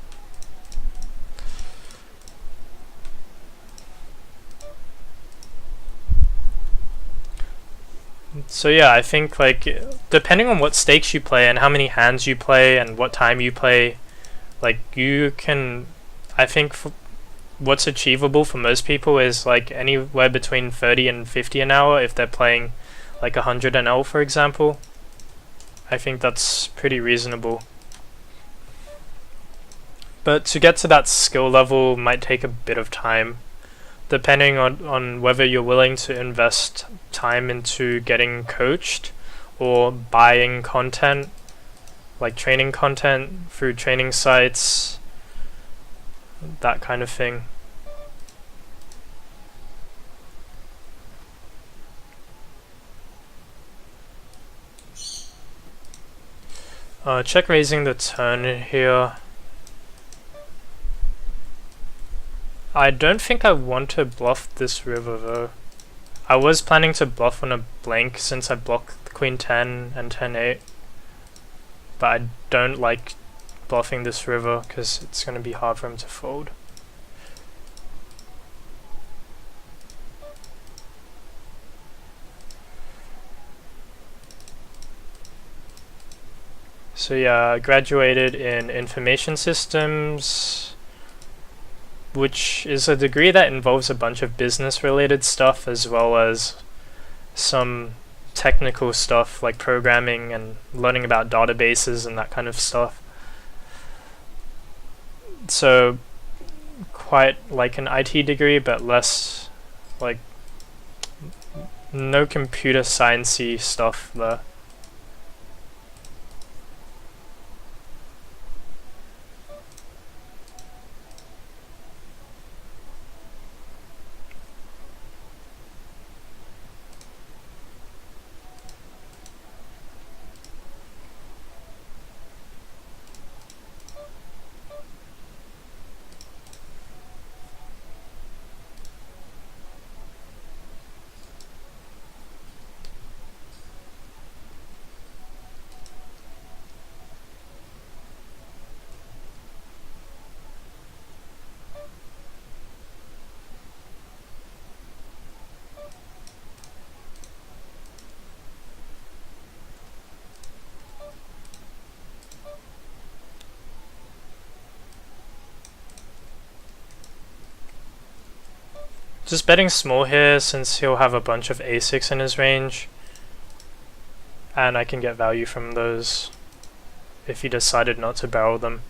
A: So yeah, I think like depending on what stakes you play and how many hands you play and what time you play, like you can, I think what's achievable for most people is like anywhere between 30 and 50 an hour if they're playing like 100 NL for example. I think that's pretty reasonable. But to get to that skill level might take a bit of time, depending on whether you're willing to invest time into getting coached or buying content, like training content through training sites, that kind of thing. Check raising the turn here. I don't think I want to bluff this river though. I was planning to bluff on a blank since I blocked Queen 10 and 10-8. but I don't like bluffing this river because it's going to be hard for him to fold. So yeah, I graduated in information systems, which is a degree that involves a bunch of business related stuff as well as some technical stuff like programming and learning about databases and that kind of stuff. So quite like an IT degree, but less like no computer sciencey stuff there. Just betting small here since he'll have a bunch of a6 in his range, and I can get value from those if he decided not to barrel them.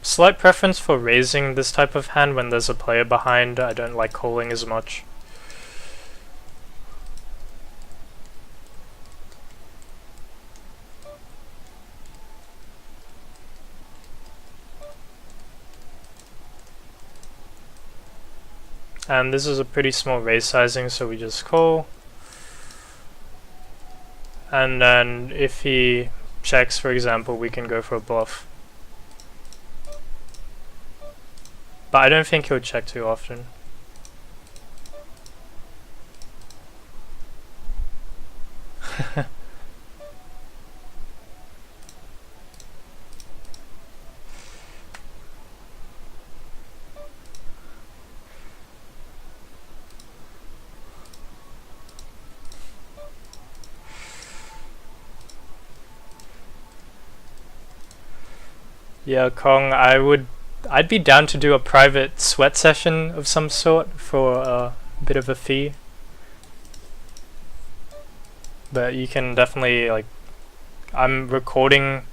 A: Slight preference for raising this type of hand when there's a player behind. I don't like calling as much. And this is a pretty small raise sizing, so we just call. And then if he checks, for example, we can go for a bluff. But I don't think he'll check too often. Yeah, Kong, I'd be down to do a private sweat session of some sort for a bit of a fee. But you can definitely, like, I'm recording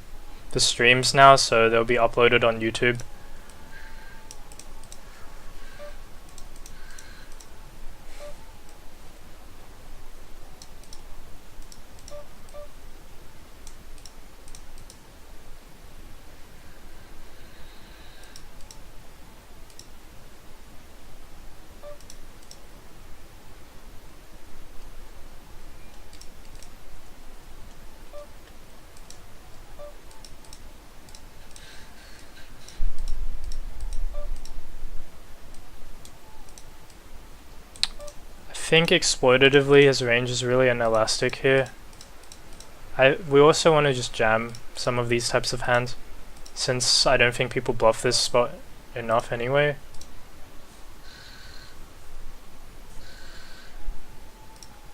A: the streams now, so they'll be uploaded on YouTube. I think exploitatively his range is really inelastic here. We also want to just jam some of these types of hands, since I don't think people bluff this spot enough anyway.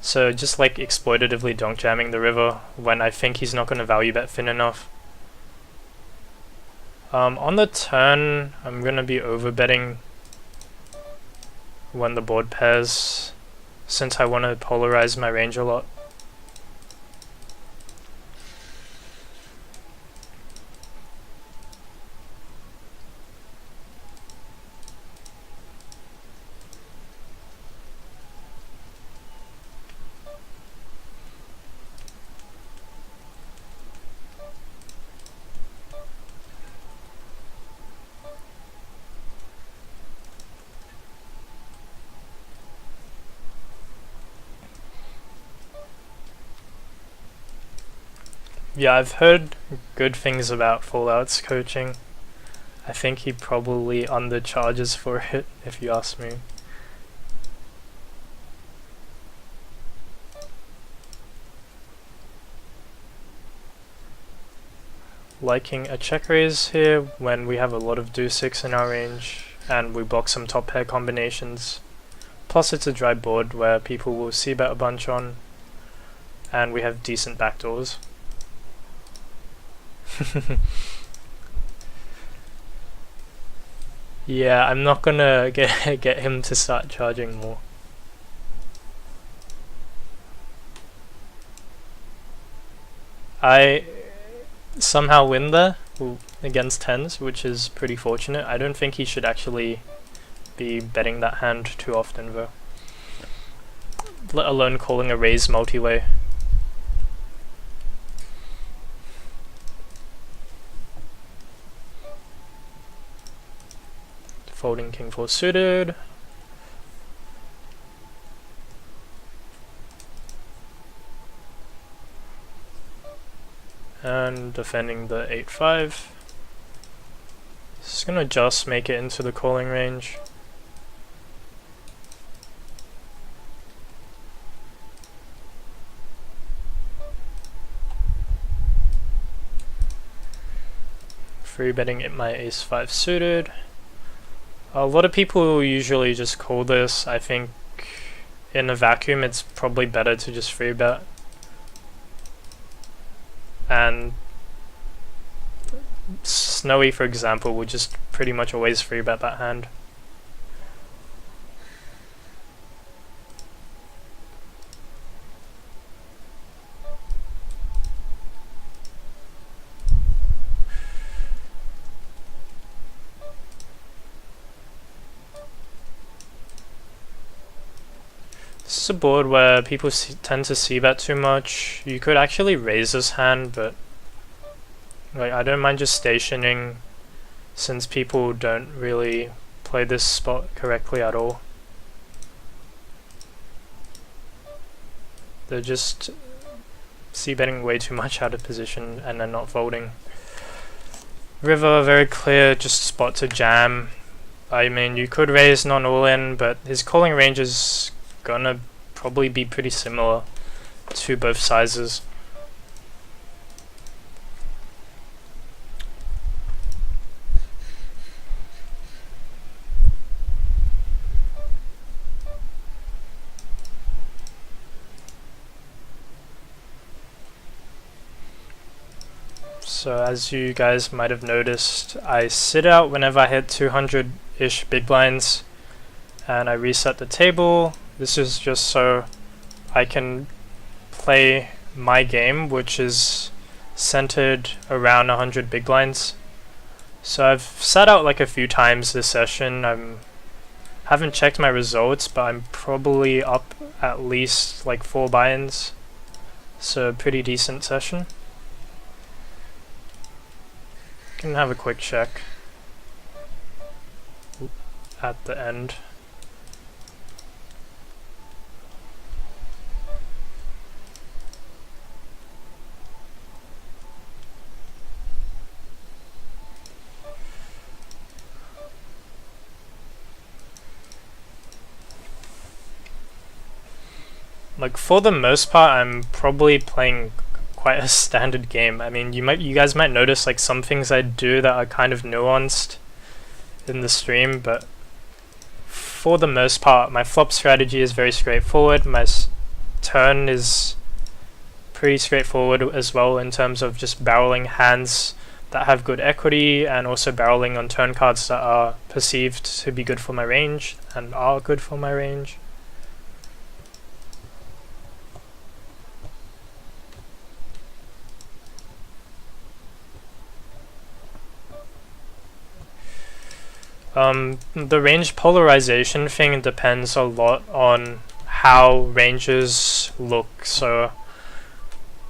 A: So just like exploitatively donk jamming the river when I think he's not going to value bet thin enough. On the turn, I'm going to be overbetting when the board pairs, since I want to polarize my range a lot. Yeah, I've heard good things about Fallout's coaching. I think he probably undercharges for it, if you ask me. liking a check raise here when we have a lot of deuce-6 in our range and we block some top pair combinations. Plus it's a dry board where people will c-bet a bunch on, and we have decent backdoors. Yeah, I'm not gonna get him to start charging more. I somehow win there against tens, which is pretty fortunate. I don't think he should actually be betting that hand too often though, let alone calling a raise multi-way. Folding king 4 suited. And defending the 8-5. Just gonna just make it into the calling range. Free betting it my ace-5 suited. A lot of people usually just call this. I think in a vacuum it's probably better to just free bet. And Snowy, for example, would just pretty much always free bet that hand. This is a board where people tend to c-bet too much. You could actually raise this hand, but like I don't mind just stationing since people don't really play this spot correctly at all. They're just c-betting way too much out of position and then not folding. River, very clear, just spot to jam. I mean, you could raise non all-in, but his calling range is gonna probably be pretty similar to both sizes. So as you guys might have noticed, I sit out whenever I hit 200-ish big blinds and I reset the table. This is just so I can play my game, which is centered around 100 big blinds. So I've sat out like a few times this session. Haven't checked my results, but I'm probably up at least like 4 buy-ins. So pretty decent session. Can have a quick check at the end. Like for the most part, I'm probably playing quite a standard game. I mean, you guys might notice like some things I do that are kind of nuanced in the stream, but for the most part, my flop strategy is very straightforward. My turn is pretty straightforward as well in terms of just barreling hands that have good equity and also barreling on turn cards that are perceived to be good for my range and are good for my range. The range polarization thing depends a lot on how ranges look. So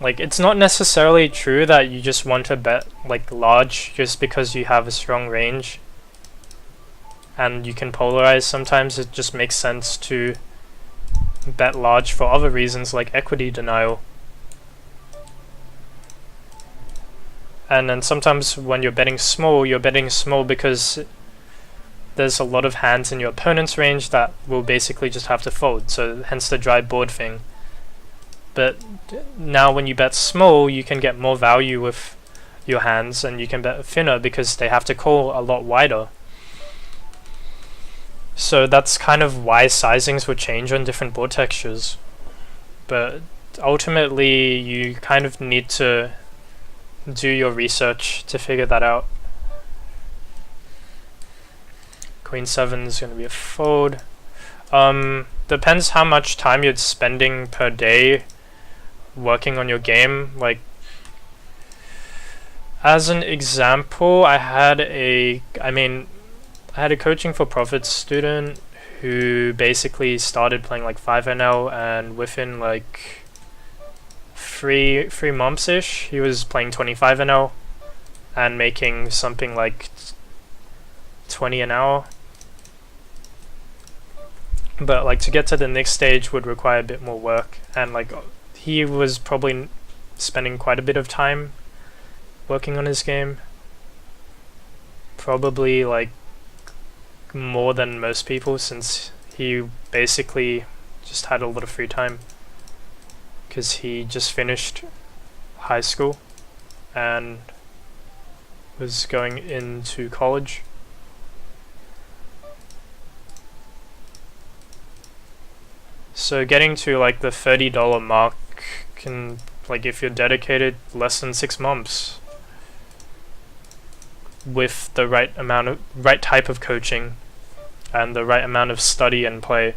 A: like it's not necessarily true that you just want to bet like large just because you have a strong range and you can polarize. Sometimes it just makes sense to bet large for other reasons like equity denial. And then sometimes when you're betting small because there's a lot of hands in your opponent's range that will basically just have to fold, so hence the dry board thing. But now when you bet small, you can get more value with your hands and you can bet thinner because they have to call a lot wider. So that's kind of why sizings would change on different board textures. But ultimately, you kind of need to do your research to figure that out. Queen 7 is going to be a fold. Depends how much time you're spending per day working on your game. Like, as an example, I had a coaching for profits student who basically started playing like 5NL, and within like three months ish, he was playing 25NL and making something like 20 an hour. But like to get to the next stage would require a bit more work, and like he was probably spending quite a bit of time working on his game. Probably like more than most people, since he basically just had a lot of free time because he just finished high school and was going into college. So getting to like the $30 mark can, like if you're dedicated, less than 6 months with the right type of coaching and the right amount of study and play.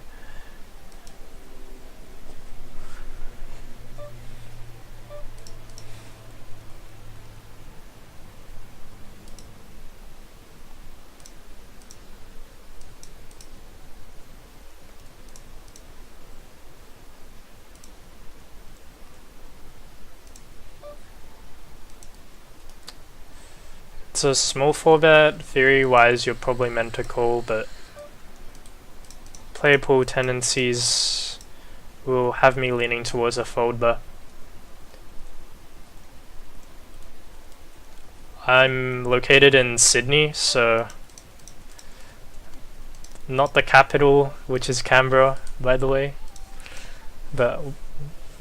A: It's a small 4-bet. Theory-wise, you're probably meant to call, but player pool tendencies will have me leaning towards a fold there. I'm located in Sydney, so not the capital, which is Canberra, by the way, but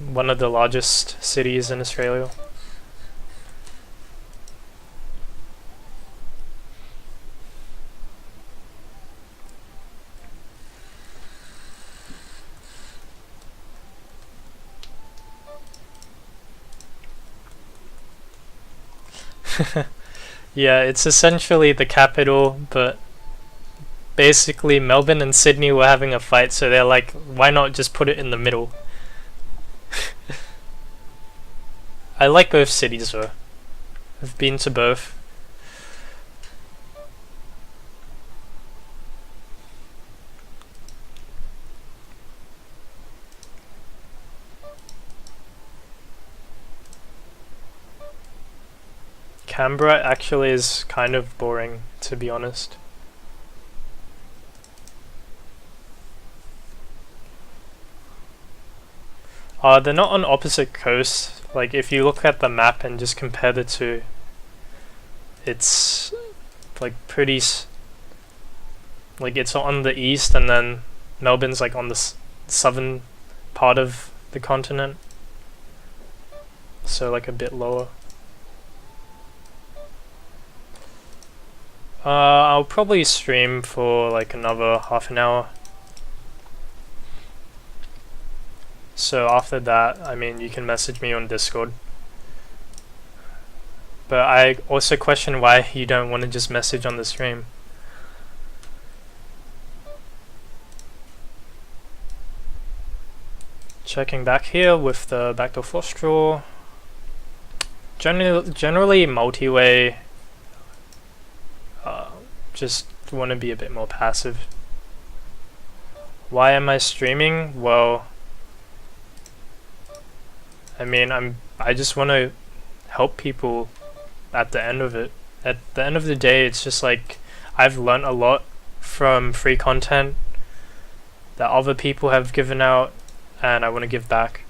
A: one of the largest cities in Australia. Yeah, it's essentially the capital, but basically Melbourne and Sydney were having a fight, so they're like, why not just put it in the middle? I like both cities though. I've been to both. Canberra actually is kind of boring, to be honest. They're not on opposite coasts. Like if you look at the map and just compare the two, it's like pretty like it's on the east, and then Melbourne's like on the southern part of the continent, so like a bit lower. I'll probably stream for like another half an hour. So after that, I mean, you can message me on Discord. But I also question why you don't want to just message on the stream. Checking back here with the backdoor flush draw. Generally multi-way. Just want to be a bit more passive. Why am I streaming? Well, I mean, I just want to help people at the end of it. At the end of the day, it's just like I've learned a lot from free content that other people have given out, and I want to give back.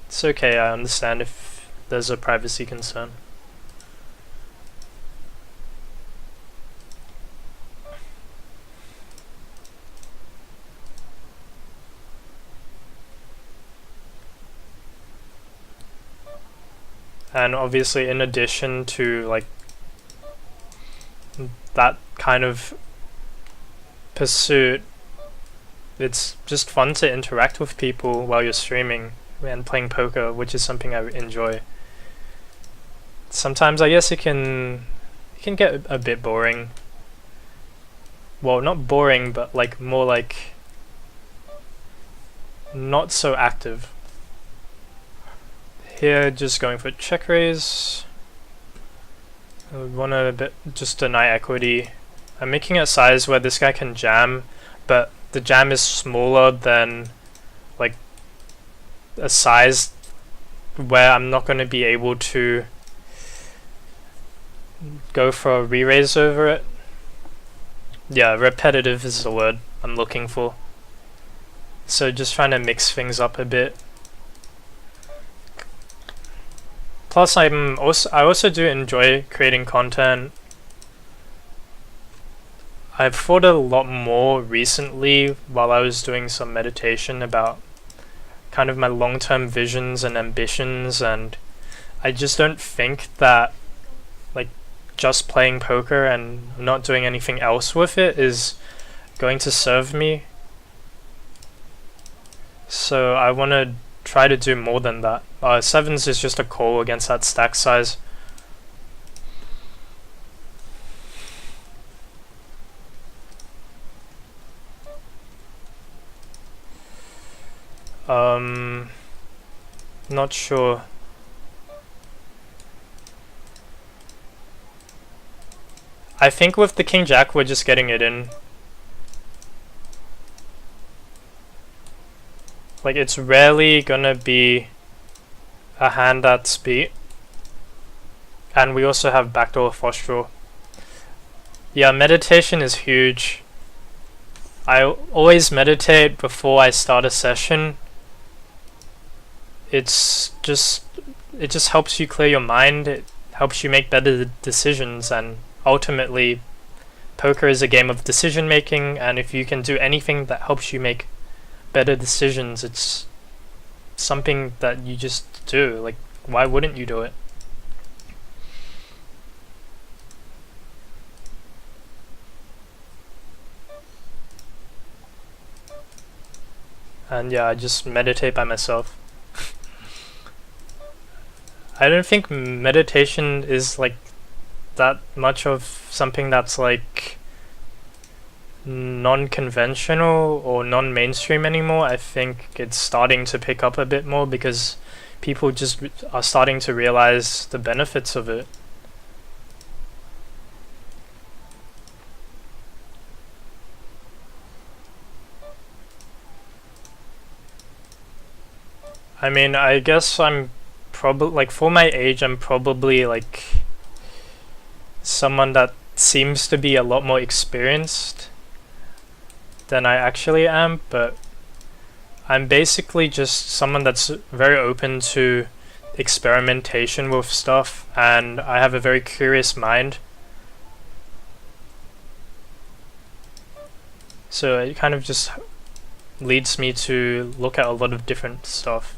A: It's okay, I understand if there's a privacy concern. And obviously, in addition to like that kind of pursuit, it's just fun to interact with people while you're streaming and playing poker, which is something I enjoy. Sometimes I guess it can get a bit boring. Well, not boring, but like more like not so active. Here, just going for check raise. I want to just deny equity. I'm making a size where this guy can jam, but the jam is smaller than like a size where I'm not going to be able to go for a re-raise over it. Yeah, repetitive is the word I'm looking for. So just trying to mix things up a bit. Plus, I also do enjoy creating content. I've thought a lot more recently while I was doing some meditation about kind of my long-term visions and ambitions, and I just don't think that like just playing poker and not doing anything else with it is going to serve me. So I want to try to do more than that. Sevens is just a call against that stack size. Not sure. I think with the King Jack we're just getting it in. Like, it's rarely gonna be a hand that's beat. And we also have backdoor flush draw. Yeah, meditation is huge. I always meditate before I start a session. It just helps you clear your mind. It helps you make better decisions, and ultimately poker is a game of decision making, and if you can do anything that helps you make better decisions, it's something that you just do. Like, why wouldn't you do it? And yeah, I just meditate by myself. I don't think meditation is like that much of something that's like non-conventional or non-mainstream anymore. I think it's starting to pick up a bit more because people just are starting to realize the benefits of it. I mean, I guess I'm probably, like, for my age, I'm probably like someone that seems to be a lot more experienced than I actually am, but I'm basically just someone that's very open to experimentation with stuff, and I have a very curious mind. So it kind of just leads me to look at a lot of different stuff.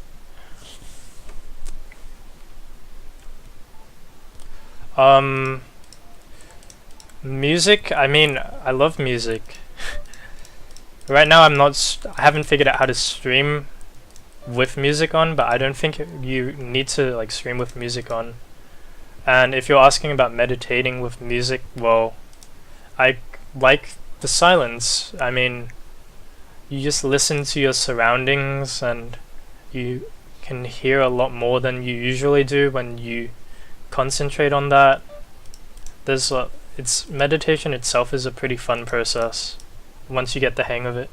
A: Music, I mean, I love music. Right now I haven't figured out how to stream with music on, but I don't think you need to like stream with music on. And if you're asking about meditating with music, well, I like the silence. I mean, you just listen to your surroundings and you can hear a lot more than you usually do when you concentrate on that. Meditation itself is a pretty fun process once you get the hang of it.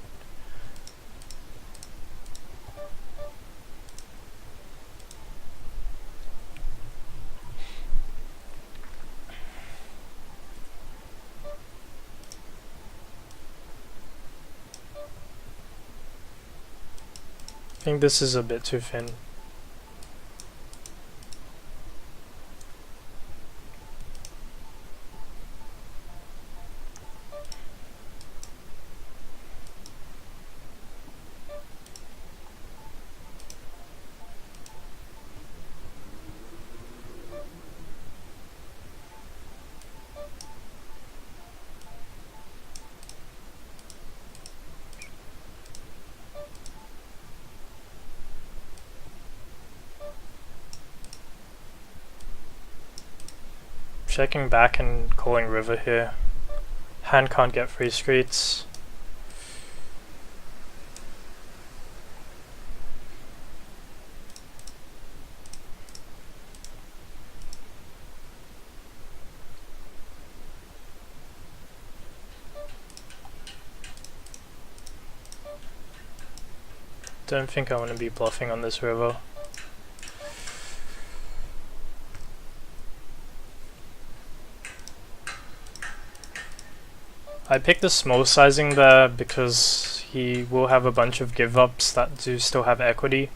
A: I think this is a bit too thin. Checking back and calling river here. Hand can't get free streets. Don't think I want to be bluffing on this river. I picked the small sizing there because he will have a bunch of give ups that do still have equity.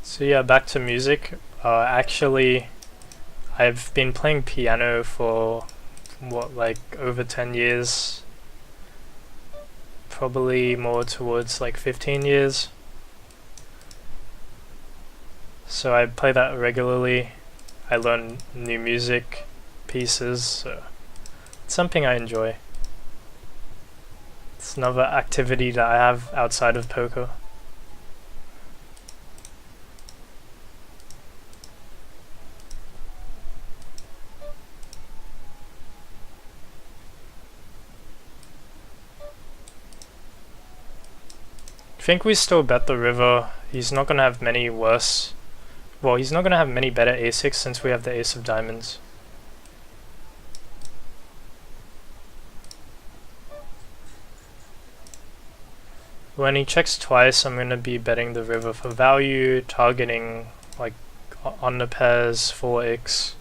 A: So yeah, back to music. Actually, I've been playing piano for what, like over 10 years? Probably more towards like 15 years. So I play that regularly. I learn new music pieces, so it's something I enjoy. It's another activity that I have outside of poker. I think we still bet the river. He's not gonna have many worse. Well, he's not gonna have many better a6 since we have the ace of diamonds. When he checks twice, I'm gonna be betting the river for value, targeting like on the pairs 4x.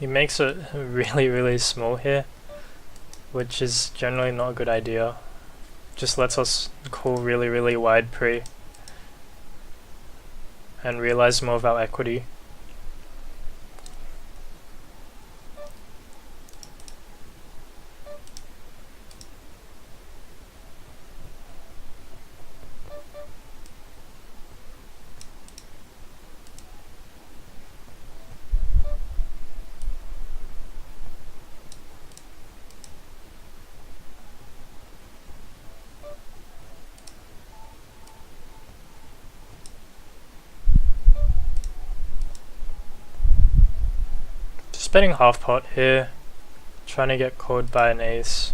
A: He makes it really small here, which is generally not a good idea. Just lets us call really wide pre and realize more of our equity. Just betting half pot here, trying to get called by an ace.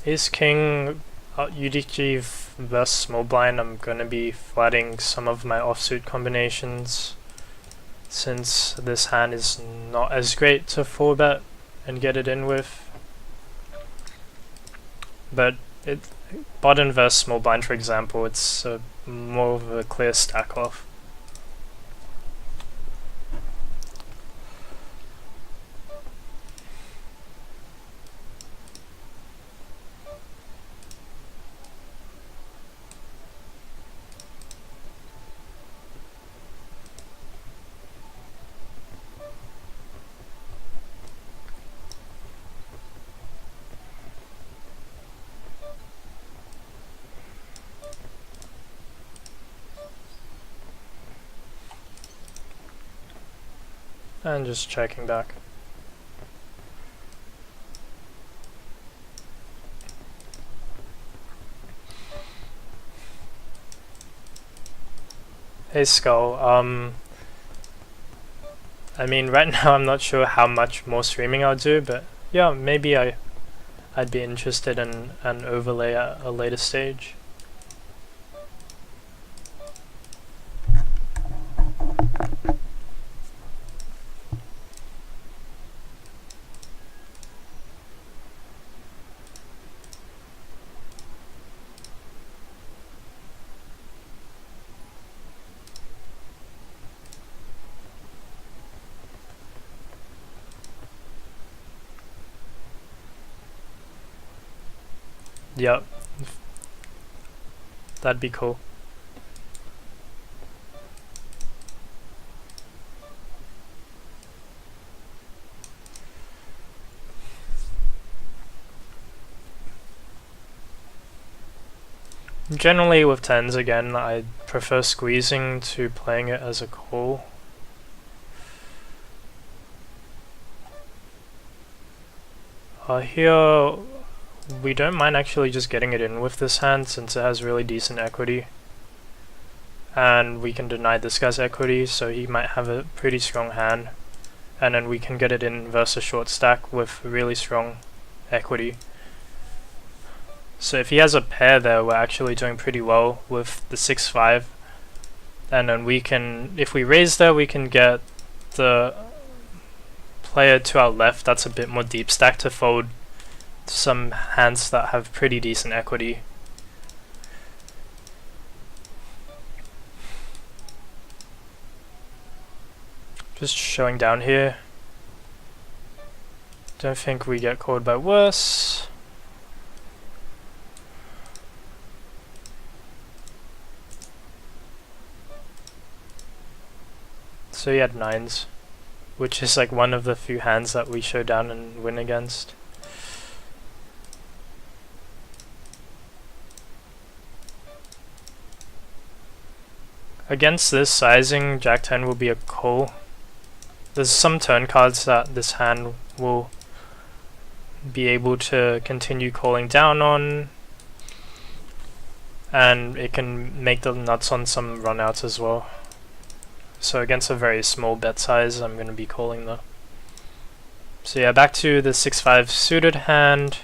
A: Ace King, UDG versus small blind, I'm gonna be flatting some of my offsuit combinations since this hand is not as great to 4-bet and get it in with. But bottom versus small blind, for example, it's more of a clear stack off. And just checking back. Hey Skull, I mean right now I'm not sure how much more streaming I'll do, but yeah, maybe I'd be interested in an overlay at a later stage. Yep, that'd be cool. Generally with 10s again, I prefer squeezing to playing it as a call. Here we don't mind actually just getting it in with this hand since it has really decent equity. And we can deny this guy's equity, so he might have a pretty strong hand. And then we can get it in versus short stack with really strong equity. So if he has a pair there, we're actually doing pretty well with the 6-5. And then we can, if we raise there, we can get the player to our left that's a bit more deep stack to fold some hands that have pretty decent equity. Just showing down here. Don't think we get called by worse. So he had 9s, which is like one of the few hands that we show down and win against. Against this sizing, Jack 10 will be a call. There's some turn cards that this hand will be able to continue calling down on, and it can make the nuts on some runouts as well. So against a very small bet size, I'm going to be calling though. So yeah, back to the 6-5 suited hand.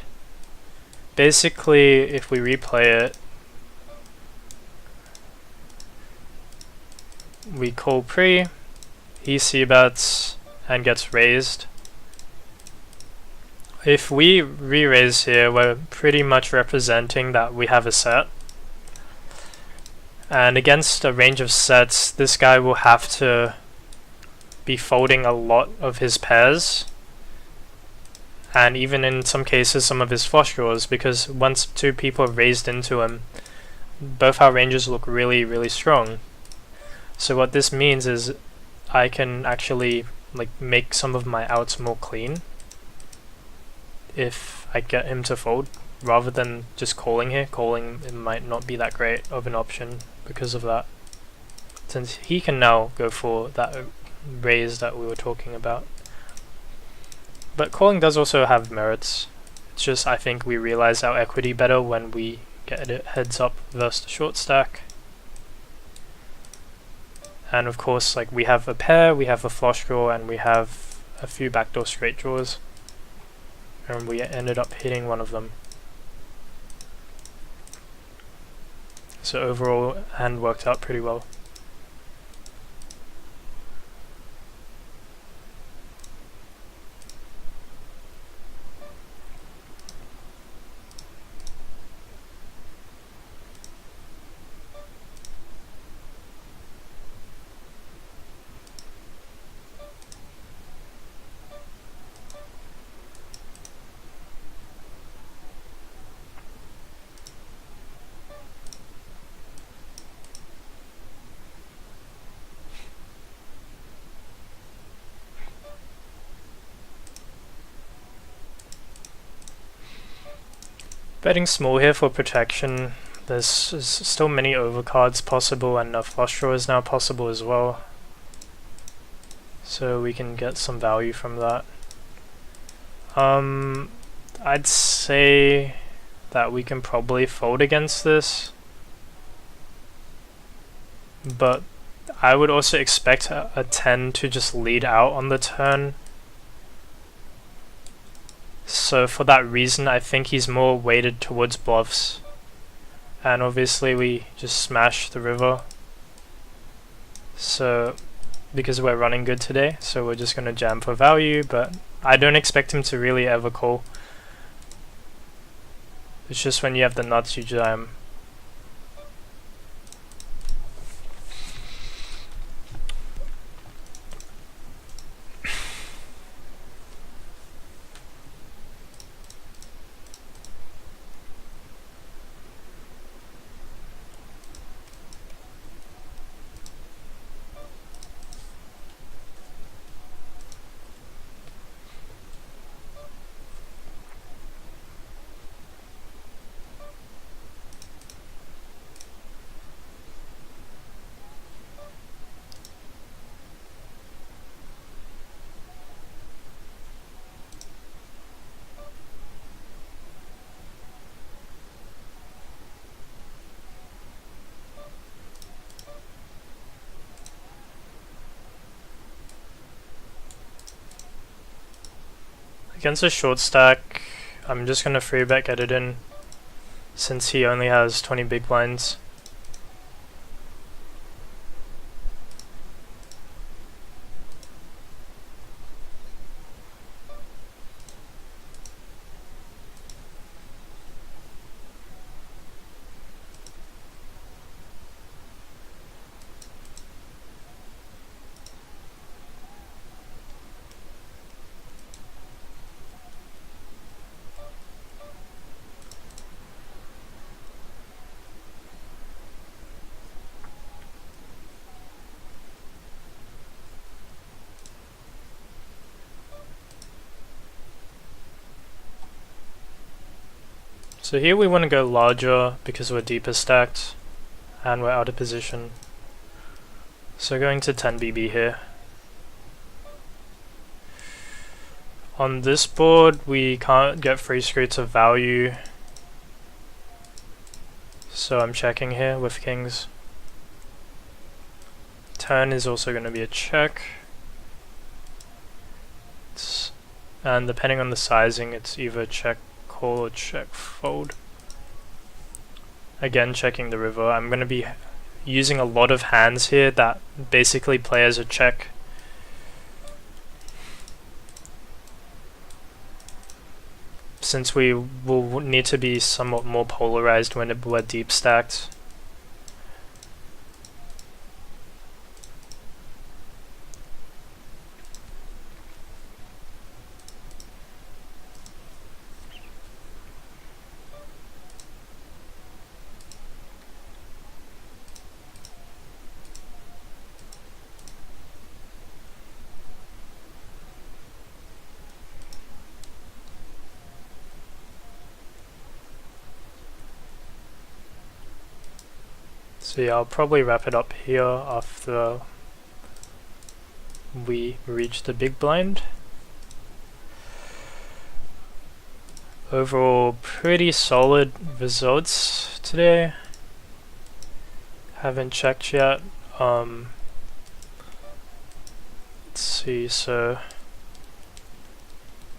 A: Basically, if we replay it, we call pre, he c-bets and gets raised. If we re-raise here, we're pretty much representing that we have a set. And against a range of sets, this guy will have to be folding a lot of his pairs, and even in some cases some of his flush draws, because once two people have raised into him, both our ranges look really, really strong. So what this means is I can actually like make some of my outs more clean if I get him to fold, rather than just calling here. Calling, it might not be that great of an option because of that, since he can now go for that raise that we were talking about. But calling does also have merits. It's just I think we realize our equity better when we get it heads up versus the short stack. And of course, like, we have a pair, we have a flush draw, and we have a few backdoor straight draws, and we ended up hitting one of them. So overall, hand worked out pretty well. Betting small here for protection. There's still many overcards possible, and a flush draw is now possible as well. So we can get some value from that. I'd say that we can probably fold against this, but I would also expect a 10 to just lead out on the turn. So for that reason, I think he's more weighted towards bluffs. And obviously we just smash the river. So, because we're running good today, so we're just going to jam for value, but I don't expect him to really ever call. It's just when you have the nuts you jam. Against a short stack, I'm just going to free bet get it in, since he only has 20 big blinds. So here we want to go larger because we're deeper stacked and we're out of position. So going to 10 BB here. On this board we can't get free screws of value, so I'm checking here with kings. Turn is also going to be a check. And depending on the sizing, it's either check call or check fold. Again, checking the river. I'm going to be using a lot of hands here that basically play as a check. Since we will need to be somewhat more polarized when we're deep stacked. So yeah, I'll probably wrap it up here after we reach the big blind. Overall, pretty solid results today. Haven't checked yet. Let's see, so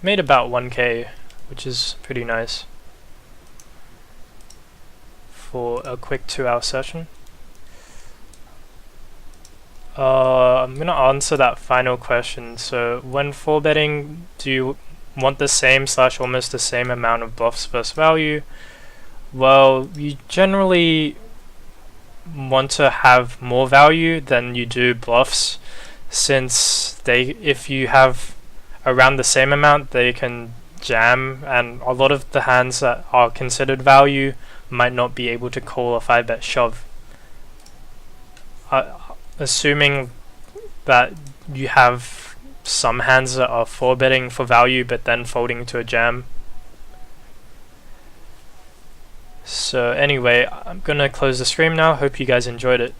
A: made about 1k, which is pretty nice. for a quick 2-hour session. I'm gonna answer that final question. So when 4-betting, do you want the same / almost the same amount of bluffs versus value? Well, you generally want to have more value than you do bluffs, since if you have around the same amount, they can jam, and a lot of the hands that are considered value might not be able to call a 5-bet shove. Assuming that you have some hands that are 4-betting for value but then folding to a jam. So anyway, I'm gonna close the stream now. Hope you guys enjoyed it.